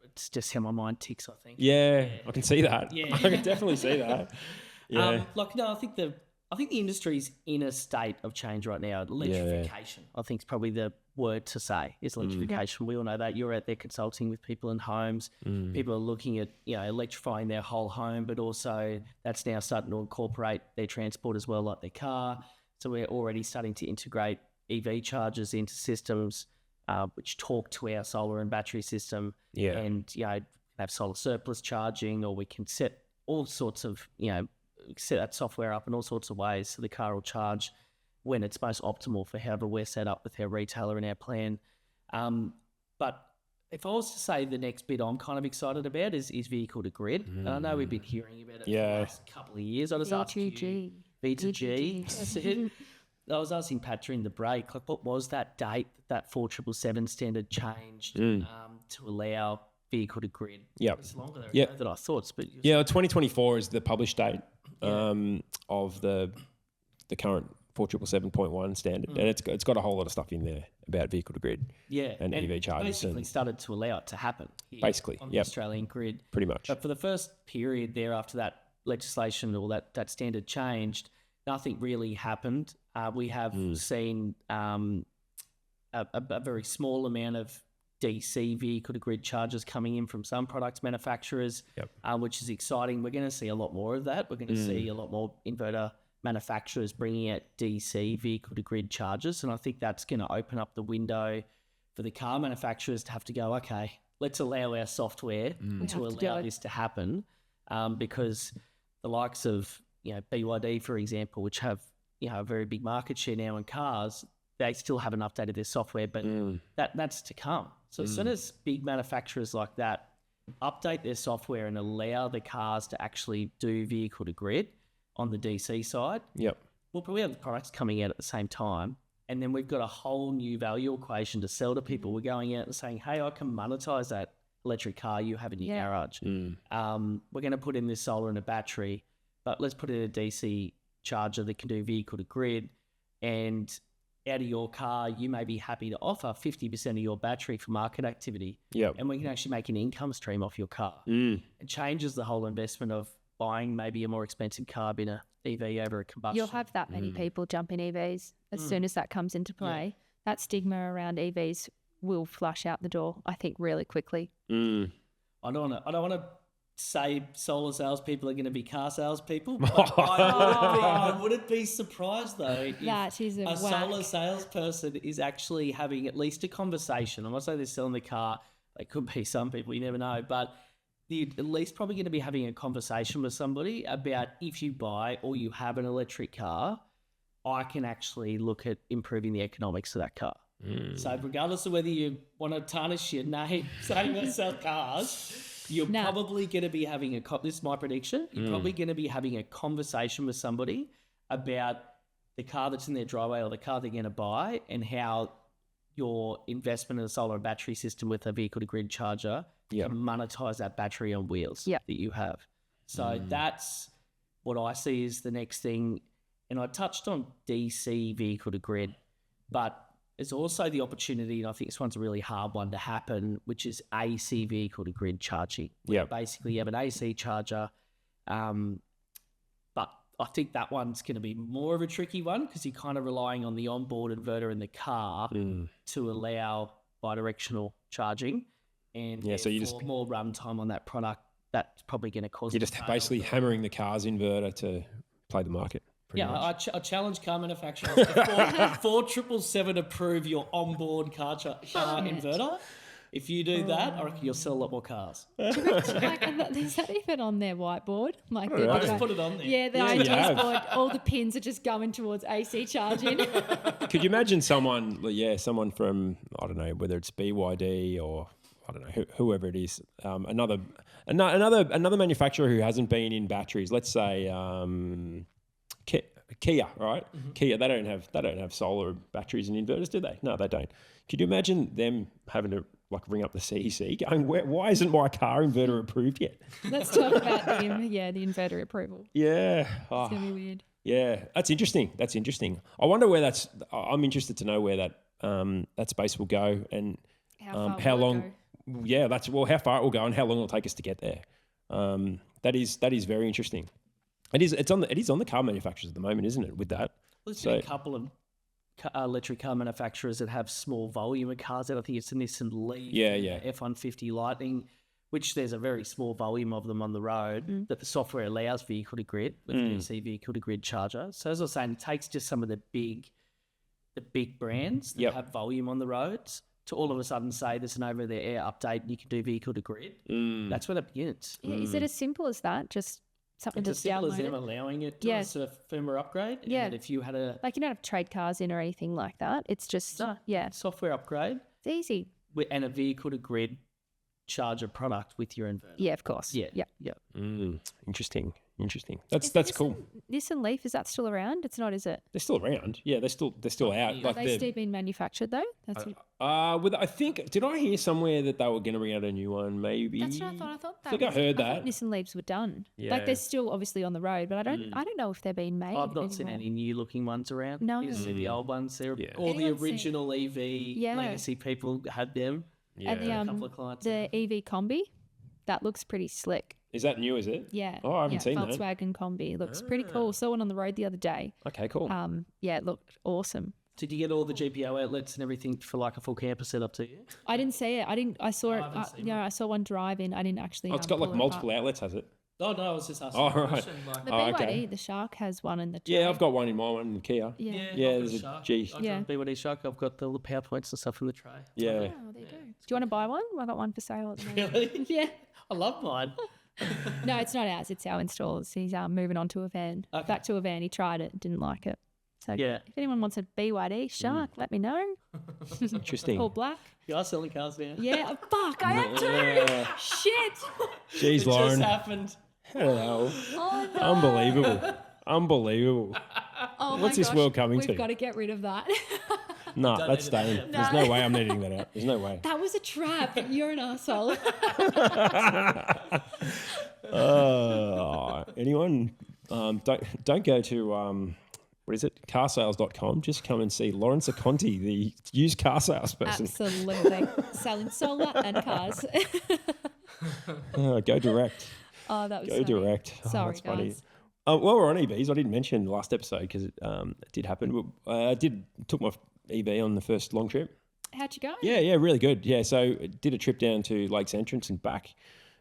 It's just how my mind ticks, I think. Yeah. I can see that. Yeah. I can definitely see that. Yeah. I think the industry's in a state of change right now. Electrification, I think, is probably the word to say. Is electrification. We all know that. You're out there consulting with people in homes. People are looking at electrifying their whole home, but also that's now starting to incorporate their transport as well, like their car. So we're already starting to integrate EV chargers into systems, which talk to our solar and battery system. Yeah. And have solar surplus charging, or we can set all sorts of set that software up in all sorts of ways so the car will charge when it's most optimal for however we're set up with our retailer and our plan. But if I was to say the next bit I'm kind of excited about is vehicle to grid. And I know we've been hearing about it for the last couple of years. I just asked you, V2G. I was asking Pat during the break, what was that date that 4777 standard changed to allow vehicle to grid? Yeah, it's longer than I thought. But 2024 is the published date of the current 4777.1 standard, and it's got a whole lot of stuff in there about vehicle to grid. And EV chargers. Basically, started to allow it to happen. Basically, on the Australian grid, pretty much. But for the first period there, after that legislation or that standard changed, nothing really happened. We have seen a very small amount of DC vehicle to grid chargers coming in from some products manufacturers, which is exciting. We're going to see a lot more of that. We're going to see a lot more inverter manufacturers bringing out DC vehicle to grid chargers. And I think that's going to open up the window for the car manufacturers to have to go, okay, let's allow our software to allow this to happen, because the likes of BYD, for example, which have a very big market share now in cars, they still haven't updated their software, but that's to come. So as soon as big manufacturers like that update their software and allow the cars to actually do vehicle to grid on the DC side, we'll probably have the products coming out at the same time. And then we've got a whole new value equation to sell to people. We're going out and saying, hey, I can monetize that electric car you have in your garage. We're going to put in this solar and a battery, but let's put in a DC charger that can do vehicle to grid. And out of your car, you may be happy to offer 50% of your battery for market activity. And we can actually make an income stream off your car. It changes the whole investment of buying maybe a more expensive carb in a EV over a combustion. You'll have that many people jump in EVs as soon as that comes into play. That stigma around EVs will flush out the door, I think, really quickly. I don't want to say solar salespeople are going to be car salespeople, but I wouldn't be surprised though if that is a solar salesperson is actually having at least a conversation. I'm not saying they're selling the car. They could be some people, you never know, but they're at least probably going to be having a conversation with somebody about, if you buy or you have an electric car, I can actually look at improving the economics of that car. So regardless of whether you want to tarnish your name saying they sell cars, you're probably going to be having this is my prediction, you're probably going to be having a conversation with somebody about the car that's in their driveway or the car they're going to buy, and how your investment in a solar and battery system with a vehicle to grid charger can monetize that battery on wheels that you have. So that's what I see as the next thing. And I touched on DC vehicle to grid, but there's also the opportunity, and I think this one's a really hard one to happen, which is AC vehicle to grid charging. Basically, you have an AC charger, but I think that one's going to be more of a tricky one because you're kind of relying on the onboard inverter in the car to allow bidirectional charging, and so you just more runtime on that product. That's probably going to cause. You're just basically hammering the car's inverter to play the market. Yeah, I challenge car manufacturers to 4777 approve your onboard car inverter. If you do that, I reckon you'll sell a lot more cars. Is that even on their whiteboard? Like I just put it on there. Yeah, the IDs board, all the pins are just going towards AC charging. Could you imagine someone from, I don't know, whether it's BYD or I don't know, whoever it is, another manufacturer who hasn't been in batteries, let's say Kia, right? Kia, they don't have solar batteries and inverters, do they? No, they don't. Could you imagine them having to like ring up the CEC going, why isn't my car inverter approved yet? Let's talk about the inverter approval. Yeah. It's going to be weird. Yeah, that's interesting. I wonder where I'm interested to know where that space will go and how long. Yeah, how far it will go and how long it will take us to get there. That is very interesting. It is on the car manufacturers at the moment, isn't it? With that, there's been a couple of electric car manufacturers that have small volume of cars out. I think it's the Nissan Leaf, F-150 Lightning, which there's a very small volume of them on the road that the software allows vehicle to grid with DC vehicle to grid charger. So as I was saying, it takes just some of the big brands that have volume on the roads to all of a sudden say there's an over-the-air update and you can do vehicle to grid. That's when it begins. Yeah, is it as simple as that? Just something it's as simple as them allowing it to a firmware upgrade. Yeah. And if you had you don't have to trade cars in or anything like that. It's just software upgrade. It's easy. And a vehicle to grid charger product with your inverter. Yeah, of course. Yeah. Interesting. That's cool. Nissan Leaf, is that still around? It's not, is it? They're still around. Yeah, they're still out. Are they still being manufactured though? I think, did I hear somewhere that they were going to bring out a new one? Maybe. That's what I thought. I think I heard that. I thought Nissan Leafs were done. Yeah. Like they're still obviously on the road, but I don't know if they're being made. I've not seen any new looking ones around. No. You see the old ones there. All the original EV legacy people had them. Yeah. And a couple of clients. The EV Combi, that looks pretty slick. Is that new, is it? Yeah. Oh, I haven't seen that. Volkswagen Combi. Looks pretty cool. Saw one on the road the other day. Okay, cool. It looked awesome. Did you get all the GPO outlets and everything for like a full camper set up to you? I didn't see it. I saw it. I saw one drive in. I didn't actually. It's got like multiple outlets, has it? Oh, no, I was just asking. Oh, right. The BYD, the Shark has one in the tray. Yeah, I've got one in my one in the Kia. Yeah, there's a G. BYD Shark. I've got all the PowerPoints and stuff in the tray. Yeah. Oh, there you go. Do you want to buy one? I got one for sale at the moment. Really? Yeah. I love mine. No, it's not ours. It's our installers. He's moving on to a van. Okay. Back to a van. He tried it, didn't like it. So if anyone wants a BYD Shark, let me know. Interesting. All black. You are selling cars now. Yeah. Fuck, I had to. Shit. Jeez, Lauren. It just happened. Hello. Oh, no. Unbelievable. Oh, what's this world coming to? We've got to get rid of that. No, that's staying. There's no way I'm editing that out. There's no way. That was a trap. You're an asshole. Anyone? Don't go to what is it? Carsales.com. Just come and see Lawrence Aconti, the used car salesperson. Absolutely. Selling solar and cars. Go direct. Oh, that was Go direct. Sorry, that's funny. guys. While we're on EVs, I didn't mention the last episode because it did happen. I took my EV on the first long trip. How'd you go? Yeah, really good. Yeah, so did a trip down to Lakes Entrance and back,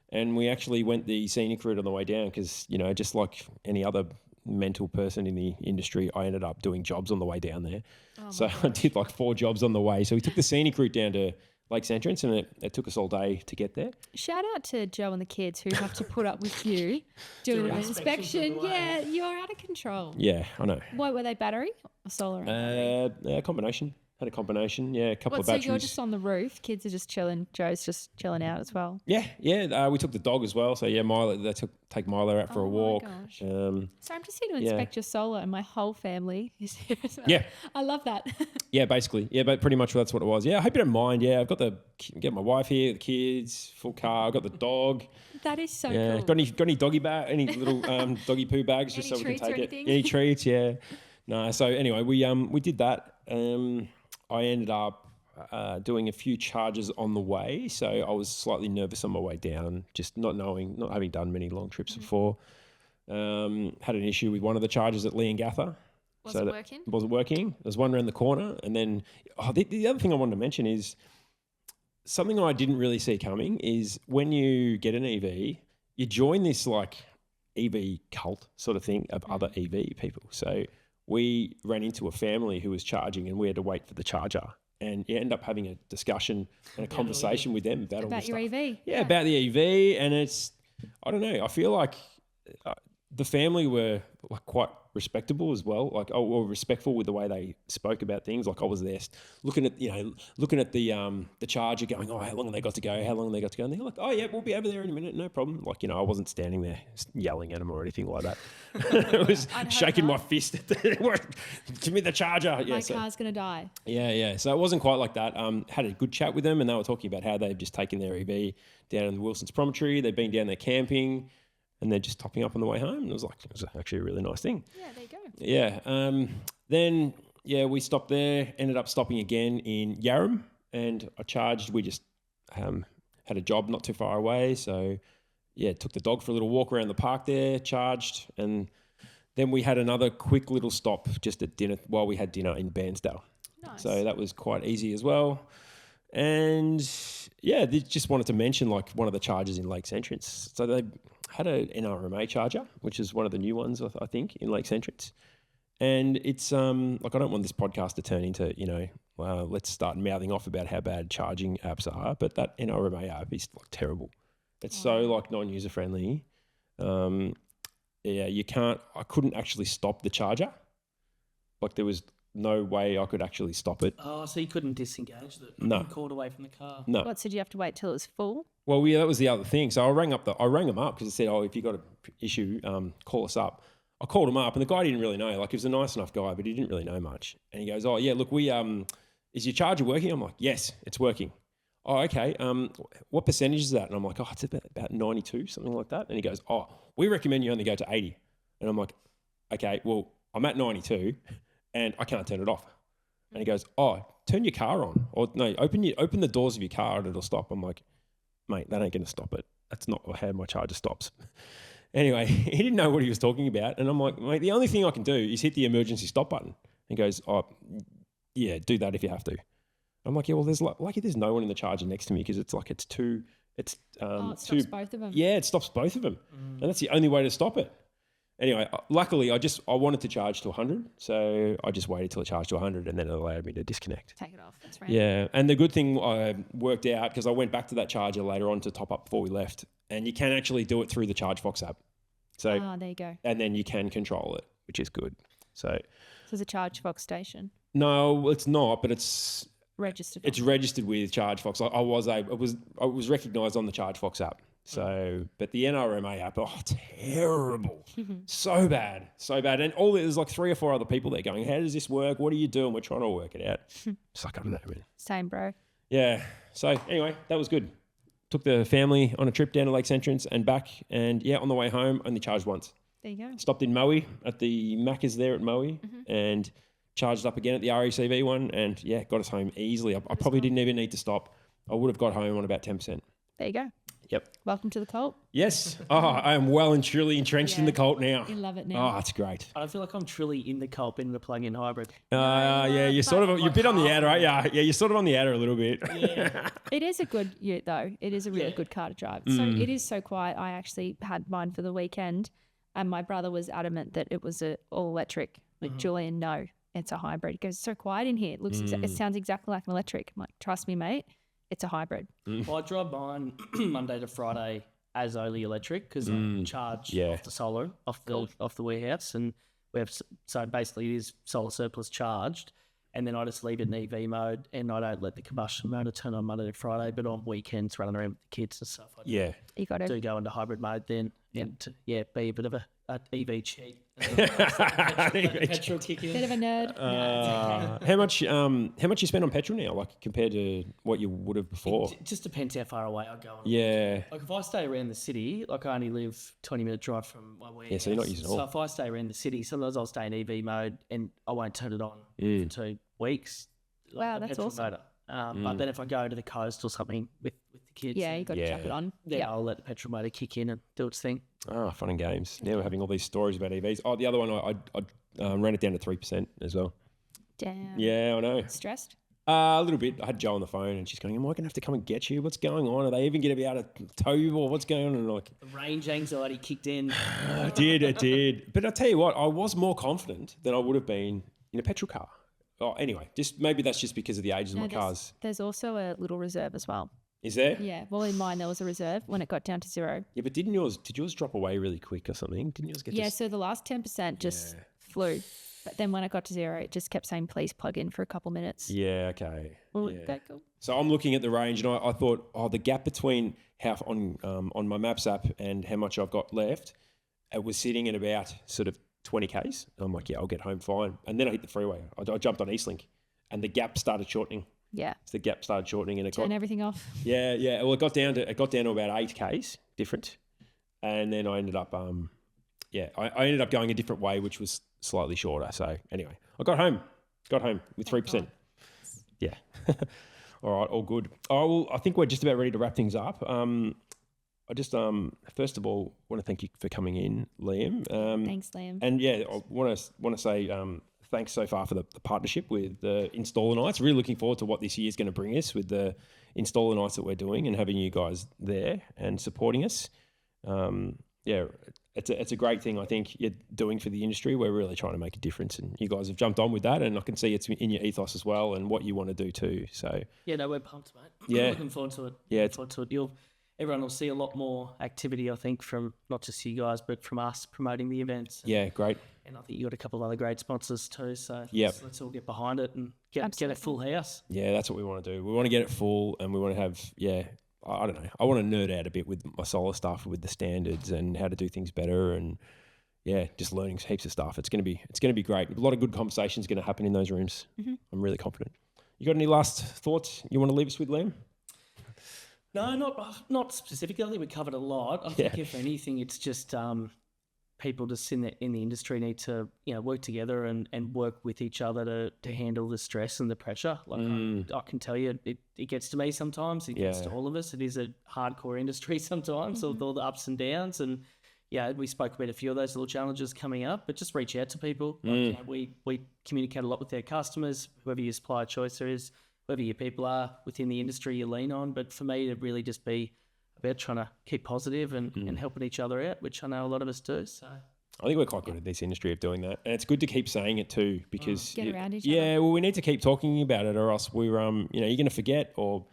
and we actually went the scenic route on the way down because, just like any other mental person in the industry, I ended up doing jobs on the way down there. So I did like 4 jobs on the way. So we took the scenic route down to Lakes Entrance, and it took us all day to get there. Shout out to Joe and the kids who have to put up with you doing an inspection. Yeah, you're out of control. Yeah, I know. What were they, battery or solar? A combination. Had a combination. Yeah, a couple of batteries. So you're just on the roof. Kids are just chilling. Joe's just chilling out as well. Yeah. We took the dog as well. So yeah, Milo. They take Milo out for a walk. Oh my gosh. So I'm just here to inspect your solar, and my whole family is here as well. Yeah. I love that. Yeah, basically. Yeah, but pretty much that's what it was. Yeah, I hope you don't mind. Yeah, I've got my wife here, the kids, full car. I've got the dog. That is so cool. Got any doggy bag? Any little doggy poo bags just so we can take it? Any treats? Yeah. No. So anyway, we did that. I ended up doing a few charges on the way, so I was slightly nervous on my way down, just not having done many long trips before. Had an issue with one of the chargers at Leongatha. Wasn't working? It wasn't working. There's one around the corner. And then the other thing I wanted to mention is something I didn't really see coming is when you get an EV, you join this like EV cult sort of thing of other EV people. So we ran into a family who was charging and we had to wait for the charger. And you end up having a discussion and a conversation with them about all this your stuff. EV. Yeah, about the EV. And it's, I don't know, I feel like the family were like quite respectable as well, like respectful with the way they spoke about things. Like I was there looking at the charger going, oh, how long have they got to go? How long have they got to go? And they're like, oh yeah, we'll be over there in a minute, no problem. Like, I wasn't standing there yelling at them or anything like that. I was shaking my fist at give me the charger. My car's going to die. Yeah. So it wasn't quite like that. Had a good chat with them and they were talking about how they've just taken their EV down in the Wilson's Promontory. They've been down there camping and they're just topping up on the way home. And it was actually a really nice thing. Yeah, there you go. Yeah. Then, we stopped there, ended up stopping again in Yarram and I charged. We just had a job not too far away. So, took the dog for a little walk around the park there, charged. And then we had another quick little stop just at dinner while we had dinner in Bairnsdale. Nice. So that was quite easy as well. And, they just wanted to mention like one of the chargers in Lakes Entrance. So they had an NRMA charger, which is one of the new ones, I think, in Lakes Entrance. And it's like I don't want this podcast to turn into, let's start mouthing off about how bad charging apps are, but that NRMA app is like terrible. It's so like non-user friendly. You can't. I couldn't actually stop the charger. Like there was no way I could actually stop it. Oh, so you couldn't disengage the cord away from the car? No. What, so did you have to wait till it was full? Well, that was the other thing. So I rang them up because it said, if you got an issue, call us up. I called him up and the guy didn't really know. Like he was a nice enough guy, but he didn't really know much. And he goes, oh yeah, look, is your charger working? I'm like, yes, it's working. Oh, okay. What percentage is that? And I'm like, it's about 92, something like that. And he goes, we recommend you only go to 80. And I'm like, okay, well, I'm at 92 and I can't turn it off. And he goes, turn your car on. Or no, open the doors of your car and it'll stop. I'm like, mate, that ain't going to stop it. That's not how my charger stops. Anyway, he didn't know what he was talking about. And I'm like, mate, the only thing I can do is hit the emergency stop button. He goes, yeah, do that if you have to. I'm like, yeah, well, there's no one in the charger next to me because it stops both of them. Yeah, it stops both of them. And that's the only way to stop it. Anyway, luckily, I wanted to charge to 100, so I just waited till it charged to 100, and then it allowed me to disconnect. Take it off. That's right. Yeah, and the good thing I worked out because I went back to that charger later on to top up before we left, and you can actually do it through the ChargeFox app. So there you go. And then you can control it, which is good. So it's a ChargeFox station. No, it's not, but it's registered. It's registered with ChargeFox. I was recognised on the ChargeFox app. So, but the NRMA app, terrible. So bad. And there's like 3 or 4 other people there going, how does this work? What do you do? And we're trying to work it out. It's like, I don't know, man. Same, bro. Yeah. So anyway, that was good. Took the family on a trip down to Lakes Entrance and back. And on the way home, only charged once. There you go. Stopped in Moe at the Macca's there at Moe and charged up again at the RECV one. And got us home easily. I probably didn't even need to stop. I would have got home on about 10%. There you go. Yep. Welcome to the cult. Yes. I am well and truly entrenched in the cult now. You love it now. Oh, it's great. I feel like I'm truly in the cult, in the plug-in hybrid. You're sort of, you're a bit on the outer, right? Yeah, you're sort of on the outer a little bit. Yeah. It is a good ute, though. It is a really good car to drive. So it is so quiet. I actually had mine for the weekend, and my brother was adamant that it was all electric. Like, Julian, no, it's a hybrid. He goes, it's so quiet in here. It sounds exactly like an electric. I'm like, trust me, mate. It's a hybrid. Well, I drive mine Monday to Friday as only electric because I charge off the solar, off the warehouse, and so basically it is solar surplus charged, and then I just leave it in EV mode, and I don't let the combustion motor turn on Monday to Friday, but on weekends running around with the kids and stuff, I you got to go into hybrid mode then, and be a bit of a EV cheat. Petrol kick in. Bit of a nerd. No, it's okay. How much you spend on petrol now, like compared to what you would have before? It just depends how far away I go. Like if I stay around the city, like I only live 20-minute drive from my warehouse. Yeah, so you're not using it all. So if I stay around the city, sometimes I'll stay in EV mode and I won't turn it on for 2 weeks. Wow, that's awesome. Motor. But then if I go to the coast or something with the kids. Yeah, you got to chuck it on. Then Yeah. I'll let the petrol motor kick in and do its thing. Oh, fun and games. Now we're having all these stories about EVs. Oh, the other one, I ran it down to 3% as well. Damn. Yeah, I know. Stressed? A little bit. I had Jo on the phone and she's going, am I going to have to come and get you? What's going on? Are they even going to be able to tow you or what's going on? And I'm like, The range anxiety kicked in. it did. But I tell you what, I was more confident than I would have been in a petrol car. Oh, anyway, maybe that's just because of the ages of my cars. There's also a little reserve as well. Is there? Yeah. Well, in mine, there was a reserve when it got down to 0. Yeah, but did yours drop away really quick or something? Didn't yours get Yeah, so the last 10% just flew. But then when it got to 0, it just kept saying, please plug in for a couple minutes. Yeah, okay. Well, Yeah. okay, cool. So I'm looking at the range and I thought, the gap between how on my Maps app and how much I've got left, it was sitting at about sort of 20 Ks. And I'm like, yeah, I'll get home fine. And then I hit the freeway. I jumped on Eastlink and the gap started shortening. Yeah. So the gap started shortening and it Turn everything off. Yeah. Well, it got down to about 8 Ks different. And then I ended up, I ended up going a different way, which was slightly shorter. So anyway, I got home with 3%. Yeah. All right. All good. Oh, well, I think we're just about ready to wrap things up. I just, first of all, want to thank you for coming in, Liam. Thanks, Liam. And yeah, I want to say thanks so far for the partnership with the installer nights. Really looking forward to what this year is going to bring us with the installer nights that we're doing and having you guys there and supporting us. Yeah, it's a great thing I think you're doing for the industry. We're really trying to make a difference, and you guys have jumped on with that. And I can see it's in your ethos as well, and what you want to do too. So Yeah, no, we're pumped, mate. Yeah. Looking forward to it. Yeah, Looking forward to it. Everyone will see a lot more activity, I think, from not just you guys, but from us promoting the events. yeah, great. And I think you got a couple of other great sponsors too. So Yep. let's all get behind it and get a full house. Yeah, that's what we want to do. We want to get it full, and we want to have I don't know. I want to nerd out a bit with my solar stuff, with the standards and how to do things better, and just learning heaps of stuff. It's going to be great. A lot of good conversations going to happen in those rooms. Mm-hmm. I'm really confident. You got any last thoughts you want to leave us with, Liam? No, not specifically. I think we covered a lot. I think if anything, it's just people just in the industry need to work together and work with each other to handle the stress and the pressure. Like I can tell you, it gets to me sometimes. It gets to all of us. It is a hardcore industry sometimes with all the ups and downs. And we spoke about a few of those little challenges coming up, but just reach out to people. Like, we communicate a lot with our customers, whoever your supplier choice is, whoever your people are within the industry you lean on. But for me, to really just be about trying to keep positive and helping each other out, which I know a lot of us do. So I think we're quite good at this industry of doing that, and it's good to keep saying it too, because Get around each yeah, other. well, we need to keep talking about it, or else we're you're going to forget, or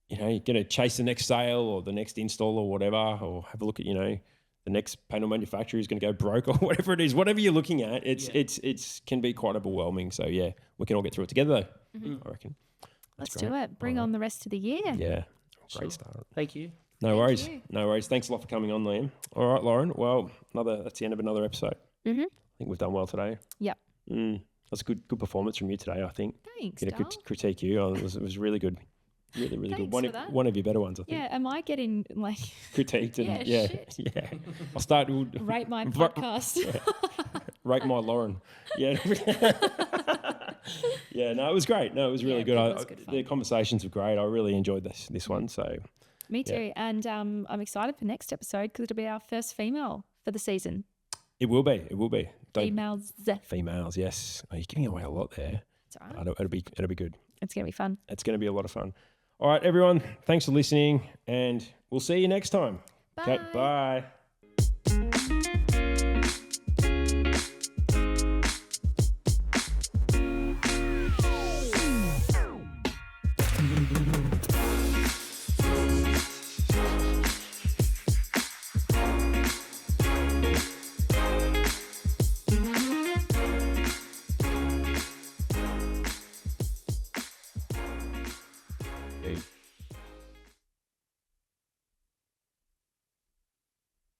you're going to chase the next sale or the next install or whatever, or have a look at the next panel manufacturer is going to go broke or whatever it is. Whatever you're looking at, it's can be quite overwhelming. So yeah, we can all get through it together though. I reckon. Let's do it. Bring on the rest of the year. Yeah, great start. thank you. No worries. you. No worries. Thanks a lot for coming on, Liam. All right, Lauren. Well, that's the end of another episode. Mm-hmm. I think we've done well today. Yep. That's a good performance from you today, I think. Thanks, Going Dal. to critique you. It was really good. Really, really good. Thanks for that. One of your better ones, I think. Yeah, am I getting Critiqued and Yeah, shit. yeah. I'll start to rate my podcast? rate my Lauren. Yeah. Yeah, no, it was great. No, it was really good. It was good fun. The conversations were great. I really enjoyed this one. So Me too. And I'm excited for next episode because it'll be our first female for the season. it will be. Females. Yes. Oh, you're giving away a lot there. It's all right. It'll be good. It's going to be fun. It's going to be a lot of fun. All right, everyone. Thanks for listening, and we'll see you next time. Okay, bye. Hey.